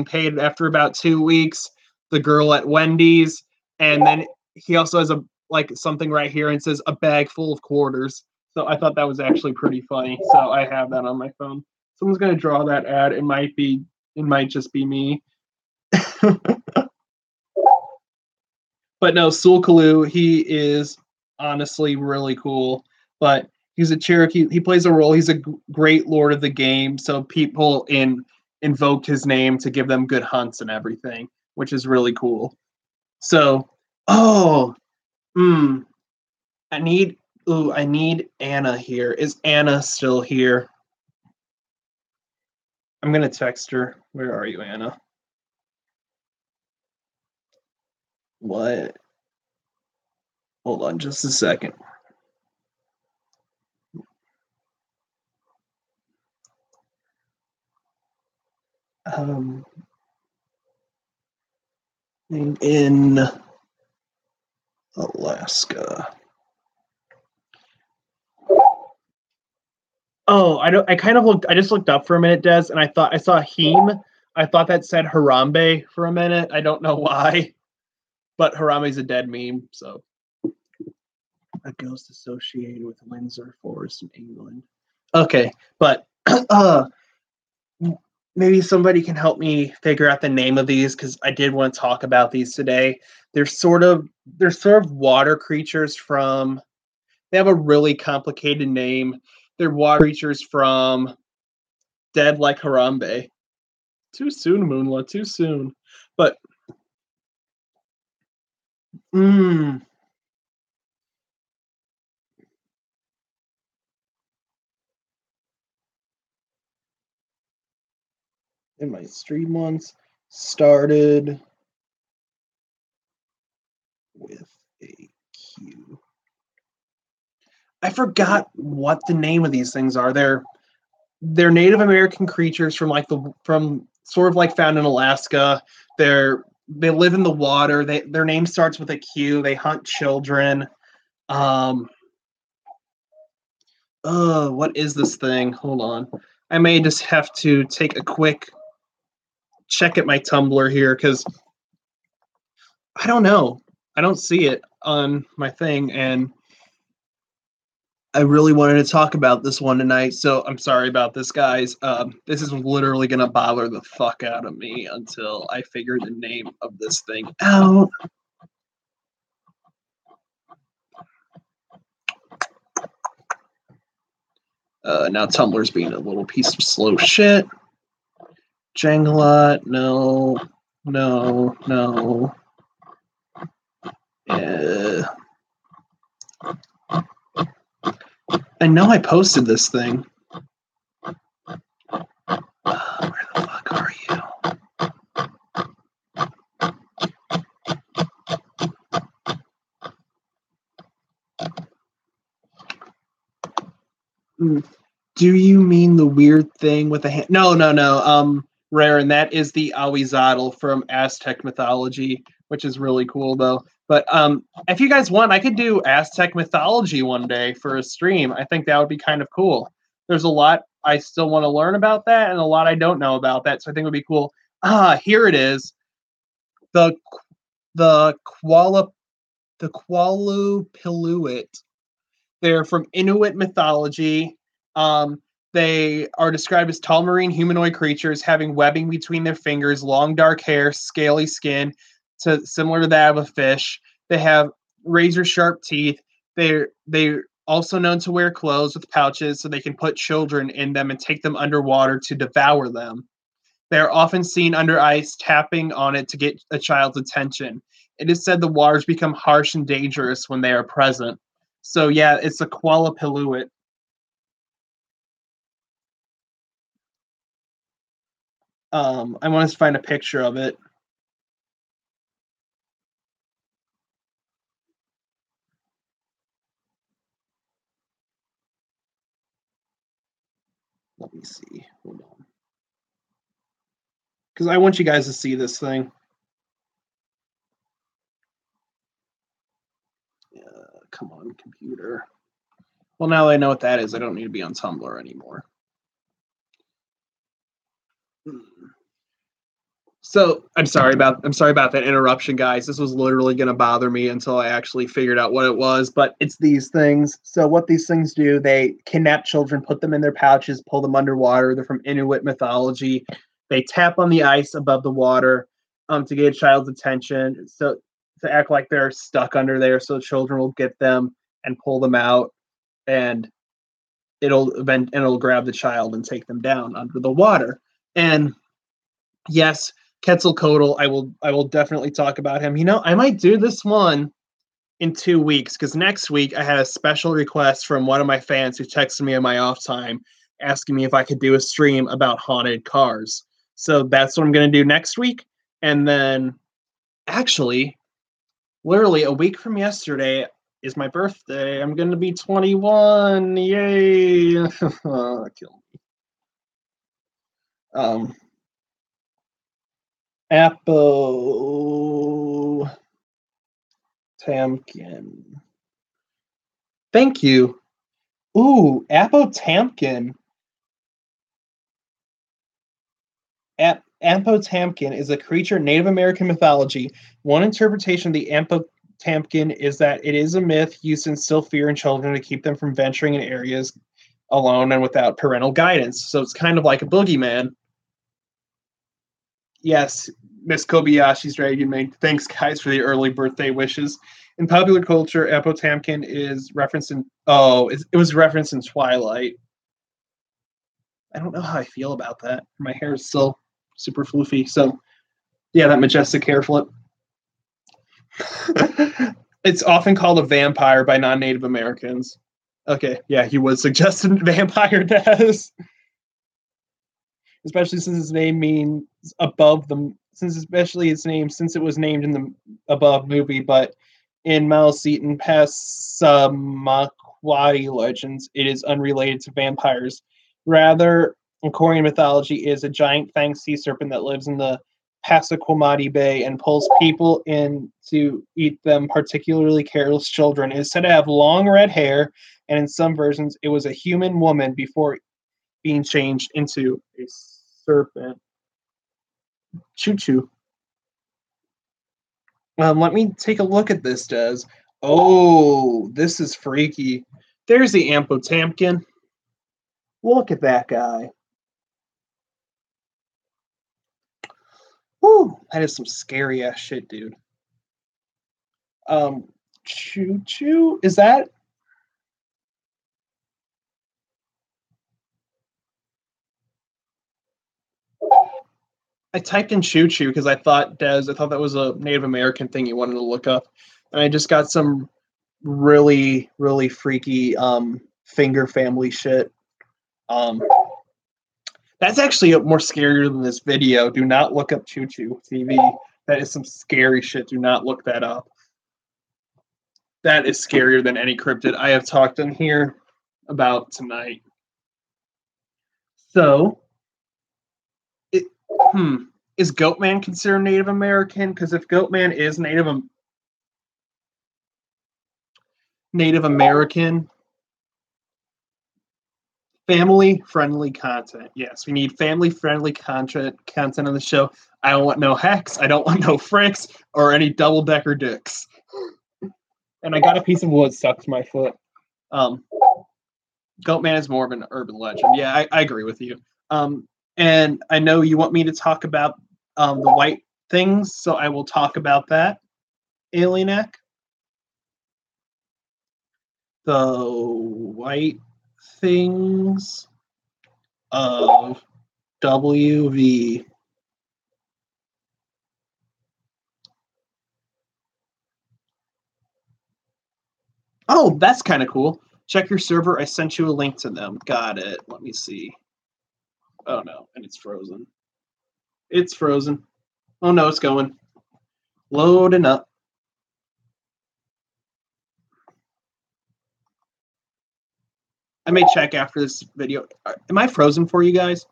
paid after about 2 weeks, the girl at Wendy's, and then he also has something right here and says a bag full of quarters. So I thought that was actually pretty funny. So I have that on my phone. Someone's gonna draw that ad. It might just be me. But no, Sul Kalu, he is honestly really cool. But he's a Cherokee. He plays a role. He's a great lord of the game. So people invoked his name to give them good hunts and everything, which is really cool. So, oh, hmm, I need Anna here. Is Anna still here? I'm gonna text her. Where are you, Anna? What? Hold on just a second. Um, in Alaska. Oh, I don't. I kind of looked. I just looked up for a minute, Des, and I thought I saw Heme. I thought that said Harambe for a minute. I don't know why, but Harambe's a dead meme. So a ghost associated with Windsor Forest in England. Okay, but maybe somebody can help me figure out the name of these because I did want to talk about these today. They're sort of water creatures from. They have a really complicated name. They're water creatures from Dead Like Harambe. Too soon, Moonla. Too soon. But mm, in my stream once started with a Q. I forgot what the name of these things are. They're Native American creatures from sort of like found in Alaska. They live in the water. Their name starts with a Q. They hunt children. Um, what is this thing? Hold on. I may just have to take a quick check at my Tumblr here because I don't know. I don't see it on my thing, and I really wanted to talk about this one tonight. So I'm sorry about this, guys. This is literally gonna bother the fuck out of me until I figure the name of this thing out. Now Tumblr's being a little piece of slow shit. Jangalot, no, no, no. I know I posted this thing. Where the fuck are you? Do you mean the weird thing with the hand? No, no, no. Rare, and that is the Awizatl from Aztec mythology, which is really cool though. But if you guys want, I could do Aztec mythology one day for a stream. I think that would be kind of cool. There's a lot I still want to learn about that, and a lot I don't know about that. So I think it would be cool. Here it is. The the Kuala the Kualupiluit. They're from Inuit mythology. Um, they are described as tall marine humanoid creatures having webbing between their fingers, long dark hair, scaly skin, similar to that of a fish. They have razor sharp teeth. They're also known to wear clothes with pouches so they can put children in them and take them underwater to devour them. They are often seen under ice, tapping on it to get a child's attention. It is said the waters become harsh and dangerous when they are present. So yeah, it's a Kuala. I want to find a picture of it. Let me see. Hold on. Because I want you guys to see this thing. Come on, computer. Well, now that I know what that is, I don't need to be on Tumblr anymore. So I'm sorry about that interruption, guys. This was literally going to bother me until I actually figured out what it was. But it's these things. So what these things do, they kidnap children, put them in their pouches, pull them underwater. They're from Inuit mythology. They tap on the ice above the water to get a child's attention. So to act like they're stuck under there, so children will get them. and pull them out, and it'll grab the child and take them down under the water. And yes, Quetzalcoatl, I will definitely talk about him. I might do this one in 2 weeks, because next week I had a special request from one of my fans who texted me in my off time asking me if I could do a stream about haunted cars. So that's what I'm going to do next week. And then, actually, literally a week from yesterday is my birthday. I'm going to be 21. Yay. Kill me. Apple Tamkin. Thank you. Ooh, Apple Tamkin. Ampotamkin is a creature in Native American mythology. One interpretation of the Ampotamkin is that it is a myth used to instill fear in children to keep them from venturing in areas alone and without parental guidance. So it's kind of like a boogeyman. Yes, Miss Kobayashi's Dragon Maid. Thanks, guys, for the early birthday wishes. In popular culture, Ampotamkin is referenced in... Oh, it was referenced in Twilight. I don't know how I feel about that. My hair is still super floofy. So, yeah, that majestic hair flip. It's often called a vampire by non-Native Americans. Okay, yeah, he was suggesting vampire deaths. Especially since his name means above the... Since it was named in the above movie, but in Maliseet and Passamaquoddy legends, it is unrelated to vampires. Rather, Korean mythology is a giant fanged sea serpent that lives in the Passamaquoddy Bay and pulls people in to eat them, particularly careless children. It is said to have long red hair, and in some versions, it was a human woman before being changed into a serpent. Choo choo. Let me take a look at this, Des. Oh, this is freaky. There's the Ampotamkin. Look at that guy. Whew, that is some scary ass shit, dude. Choo choo? Is that? I typed in choo choo because I thought that was a Native American thing you wanted to look up. And I just got some really, really freaky finger family shit. That's actually more scarier than this video. Do not look up Choo Choo TV. That is some scary shit. Do not look that up. That is scarier than any cryptid I have talked in here about tonight. So, is Goatman considered Native American? Because if Goatman is Native American, family-friendly content. Yes, we need family-friendly content on the show. I don't want no hacks. I don't want no fricks or any double-decker dicks. And I got a piece of wood stuck to my foot. Goatman is more of an urban legend. Yeah, I agree with you. And I know you want me to talk about the white things, so I will talk about that. Alienac. The white things of WV. Oh, that's kind of cool. Check your server. I sent you a link to them. Got it. Let me see. Oh, no. And it's frozen. It's frozen. Oh, no, it's going. Loading up. I may check after this video. Am I frozen for you guys?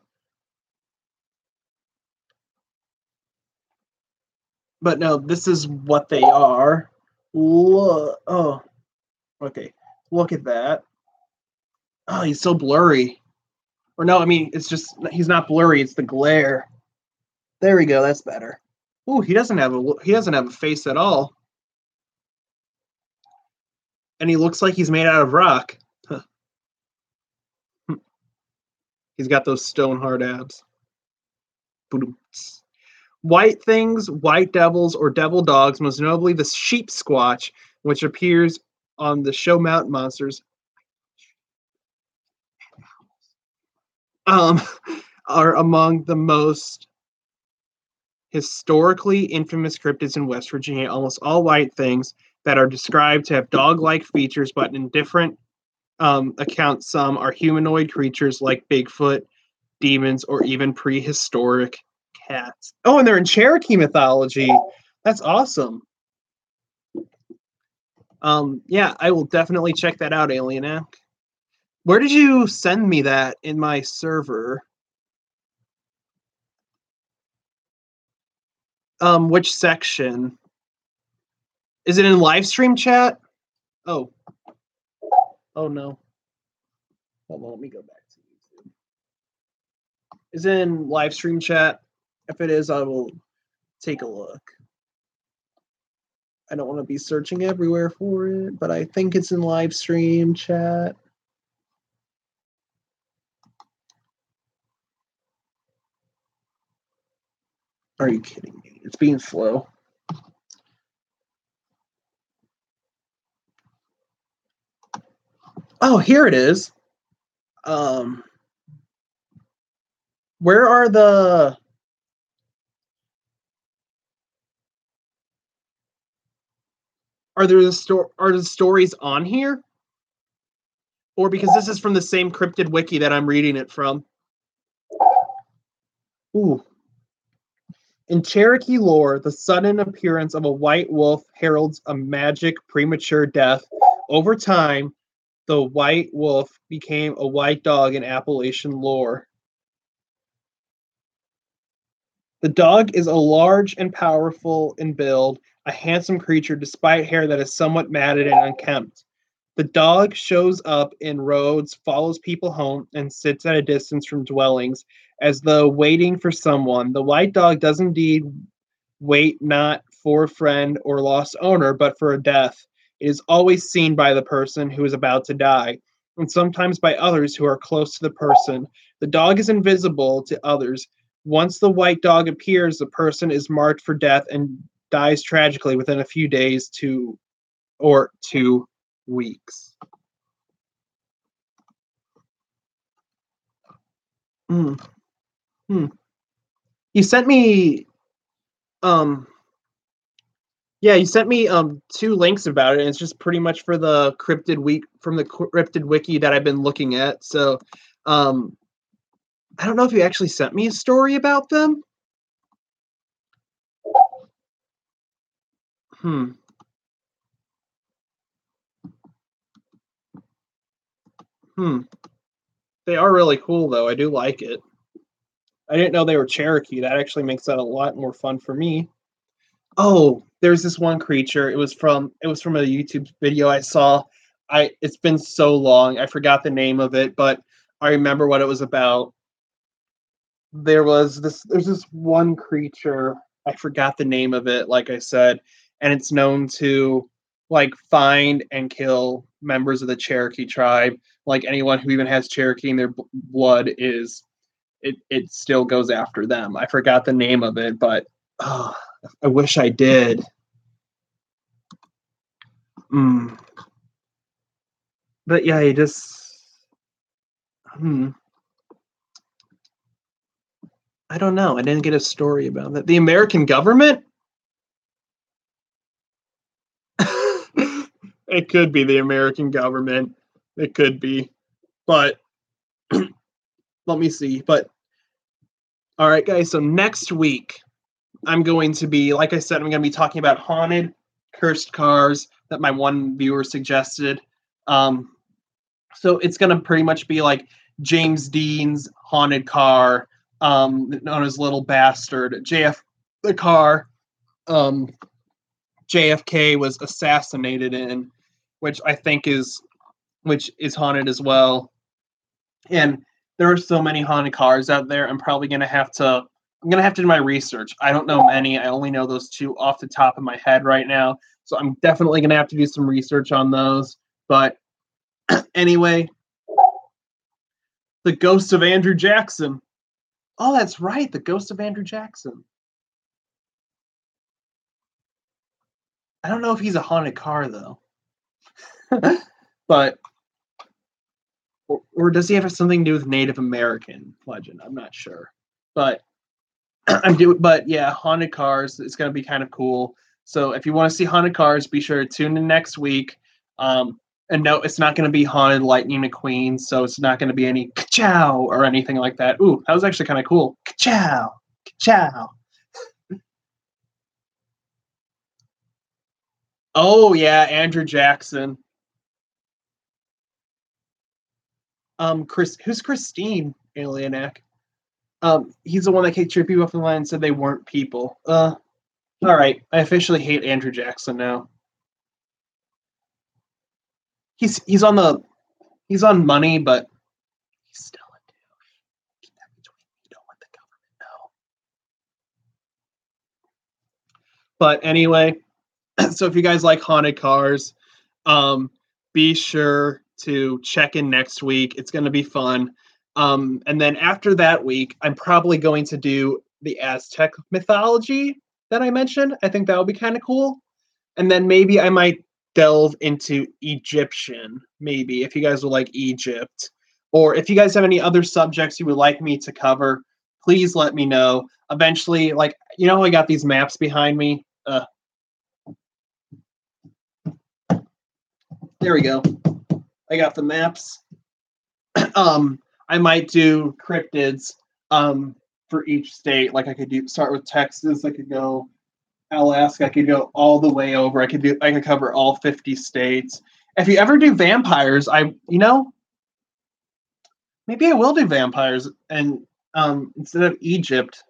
But no, this is what they are. Oh, okay. Look at that. Oh, he's so blurry. Or no, I mean, it's just, he's not blurry. It's the glare. There we go. That's better. Ooh, he doesn't have a face at all. And he looks like he's made out of rock. Huh. He's got those stone hard abs. White things, white devils, or devil dogs, most notably the sheep squatch, which appears on the show Mountain Monsters um, are among the most historically infamous cryptids in West Virginia, almost all white things that are described to have dog-like features, but in different accounts, some are humanoid creatures like Bigfoot, demons, or even prehistoric cats. Oh, and they're in Cherokee mythology. That's awesome. Yeah, I will definitely check that out, Alienac. Where did you send me that in my server? Which section? Is it in live stream chat? Oh. Oh no. Hold on, let me go back to YouTube. Is it in live stream chat? If it is, I will take a look. I don't want to be searching everywhere for it, but I think it's in live stream chat. Are you kidding me? It's being slow. Oh, here it is. Where are the... Are the stories on here? Or because this is from the same cryptid wiki that I'm reading it from? Ooh. In Cherokee lore, the sudden appearance of a white wolf heralds a magic premature death. Over time, the white wolf became a white dog in Appalachian lore. The dog is a large and powerful in build, a handsome creature despite hair that is somewhat matted and unkempt. The dog shows up in roads, follows people home, and sits at a distance from dwellings as though waiting for someone. The white dog does indeed wait not for a friend or lost owner, but for a death. It is always seen by the person who is about to die, and sometimes by others who are close to the person. The dog is invisible to others. Once the white dog appears, the person is marked for death and dies tragically within a few days to or 2 weeks. Mm. Hmm. You sent me yeah, you sent me 2 links about it, and it's just pretty much for the cryptid week from the cryptid wiki that I've been looking at. So I don't know if you actually sent me a story about them. Hmm. Hmm. They are really cool though. I do like it. I didn't know they were Cherokee. That actually makes that a lot more fun for me. Oh, there's this one creature. It was from a YouTube video I saw. It's been so long. I forgot the name of it, but I remember what it was about. There's this one creature. I forgot the name of it, like I said, and it's known to like find and kill members of the Cherokee tribe. Like anyone who even has Cherokee in their blood is it still goes after them. I forgot the name of it, but oh, I wish I did. Mm. But yeah, hmm, I don't know. I didn't get a story about that. The American government? It could be the American government. It could be. But let me see. But all right, guys. So next week, I'm going to be, like I said, I'm going to be talking about haunted, cursed cars that my one viewer suggested. Um, so it's going to pretty much be like James Dean's haunted car, known as Little Bastard. The car JFK was assassinated in, which I think is haunted as well. And there are so many haunted cars out there. I'm gonna have to do my research. I don't know many. I only know those two off the top of my head right now. So I'm definitely gonna have to do some research on those. But anyway, the ghost of Andrew Jackson. Oh, that's right, the ghost of Andrew Jackson. I don't know if he's a haunted car though. But or does he have something to do with Native American legend? I'm not sure. But but yeah, haunted cars is going to be kind of cool. So if you want to see haunted cars, be sure to tune in next week. And no, it's not going to be haunted Lightning McQueen, so it's not going to be any ka-chow or anything like that. Ooh, that was actually kind of cool. Ka-chow, ka-chow. Oh yeah, Andrew Jackson. Who's Christine Alienak? He's the one that kicked trippy off the line and said they weren't people. All right, I officially hate Andrew Jackson now. He's on the he's on money, but he's still a douche. Keep that between you. Don't let the government know. But anyway, so if you guys like haunted cars, be sure to check in next week. It's going to be fun. And then after that week, I'm probably going to do the Aztec mythology that I mentioned. I think that would be kind of cool. And then maybe I might delve into Egyptian, maybe, if you guys would like Egypt. Or if you guys have any other subjects you would like me to cover, please let me know. Eventually, like, I got these maps behind me. There we go. I got the maps. I might do cryptids for each state. Like I could start with Texas. I could go Alaska. I could go all the way over. I could cover all 50 states. If you ever do vampires, maybe I will do vampires and instead of Egypt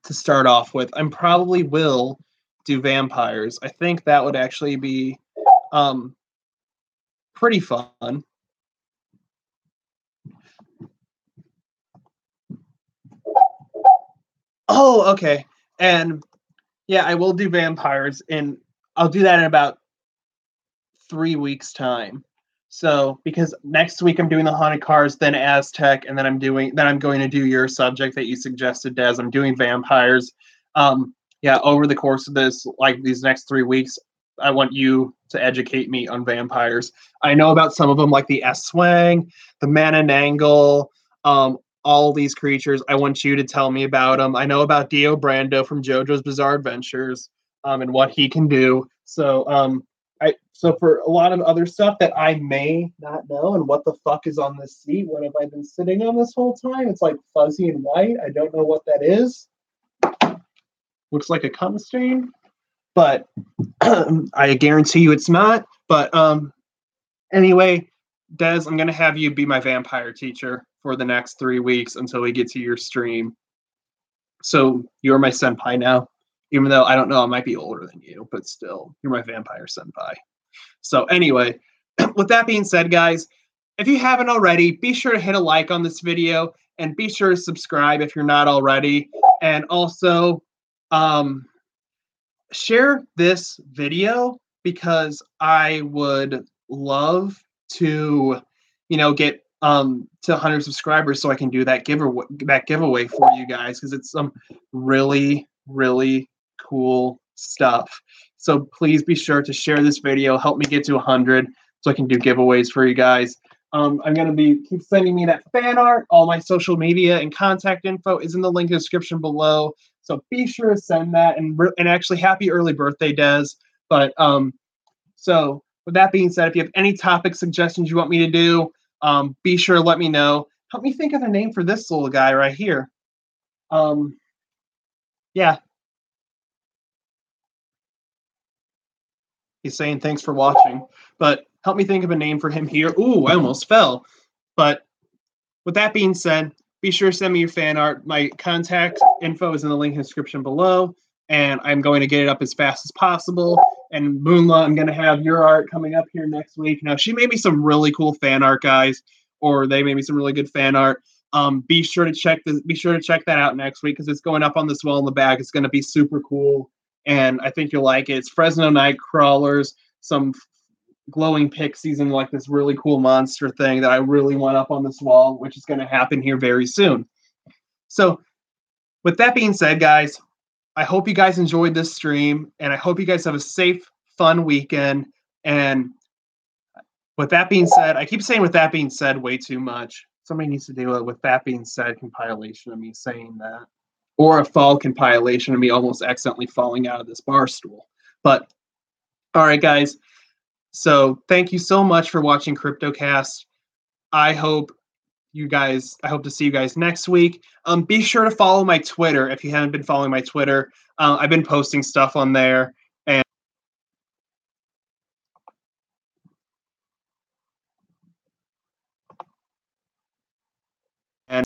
to start off with, I probably will do vampires. I think that would actually be pretty fun. Oh, okay. And yeah, I will do vampires, and I'll do that in about 3 weeks' time. So because next week I'm doing the haunted cars, then Aztec, and then I'm going to do your subject that you suggested, Des. I'm doing vampires. Yeah, over the course of these next 3 weeks, I want you to educate me on vampires. I know about some of them, like the S-Swang, the Mananangle, all these creatures. I want you to tell me about them. I know about Dio Brando from JoJo's Bizarre Adventures, and what he can do. So for a lot of other stuff that I may not know, and what the fuck is on this seat? What have I been sitting on this whole time? It's like fuzzy and white. I don't know what that is. Looks like a cum stain, but I guarantee you it's not. But anyway, Des, I'm gonna have you be my vampire teacher for the next 3 weeks until we get to your stream. So you're my senpai now, even though I don't know, I might be older than you, but still, you're my vampire senpai. So anyway, with that being said, guys, if you haven't already, be sure to hit a like on this video and be sure to subscribe if you're not already. And also, share this video because I would love to, get to 100 subscribers so I can do that giveaway for you guys because it's some really, really cool stuff. So please be sure to share this video. Help me get to 100 so I can do giveaways for you guys. I'm going to keep sending me that fan art. All my social media and contact info is in the link in the description below. So be sure to send that. And actually, happy early birthday, Des. But so with that being said, if you have any topic suggestions you want me to do, be sure to let me know. Help me think of a name for this little guy right here. Yeah. He's saying thanks for watching, but help me think of a name for him here. Ooh, I almost fell. But with that being said, be sure to send me your fan art. My contact info is in the link in the description below, and I'm going to get it up as fast as possible. And Moonla, I'm going to have your art coming up here next week. Now, she made me some really cool fan art, guys, or they made me some really good fan art. Be sure to check that out next week because it's going up on this wall in the back. It's going to be super cool, and I think you'll like it. It's Fresno Night Crawlers, some glowing pixies, and like this really cool monster thing that I really want up on this wall, which is going to happen here very soon. So with that being said, guys, I hope you guys enjoyed this stream, and I hope you guys have a safe, fun weekend. And with that being said, I keep saying with that being said way too much. Somebody needs to do a with that being said compilation of me saying that. Or a fall compilation of me almost accidentally falling out of this bar stool. But all right, guys. So thank you so much for watching Cryptocast. I hope I hope to see you guys next week. Be sure to follow my Twitter if you haven't been following my Twitter. I've been posting stuff on there.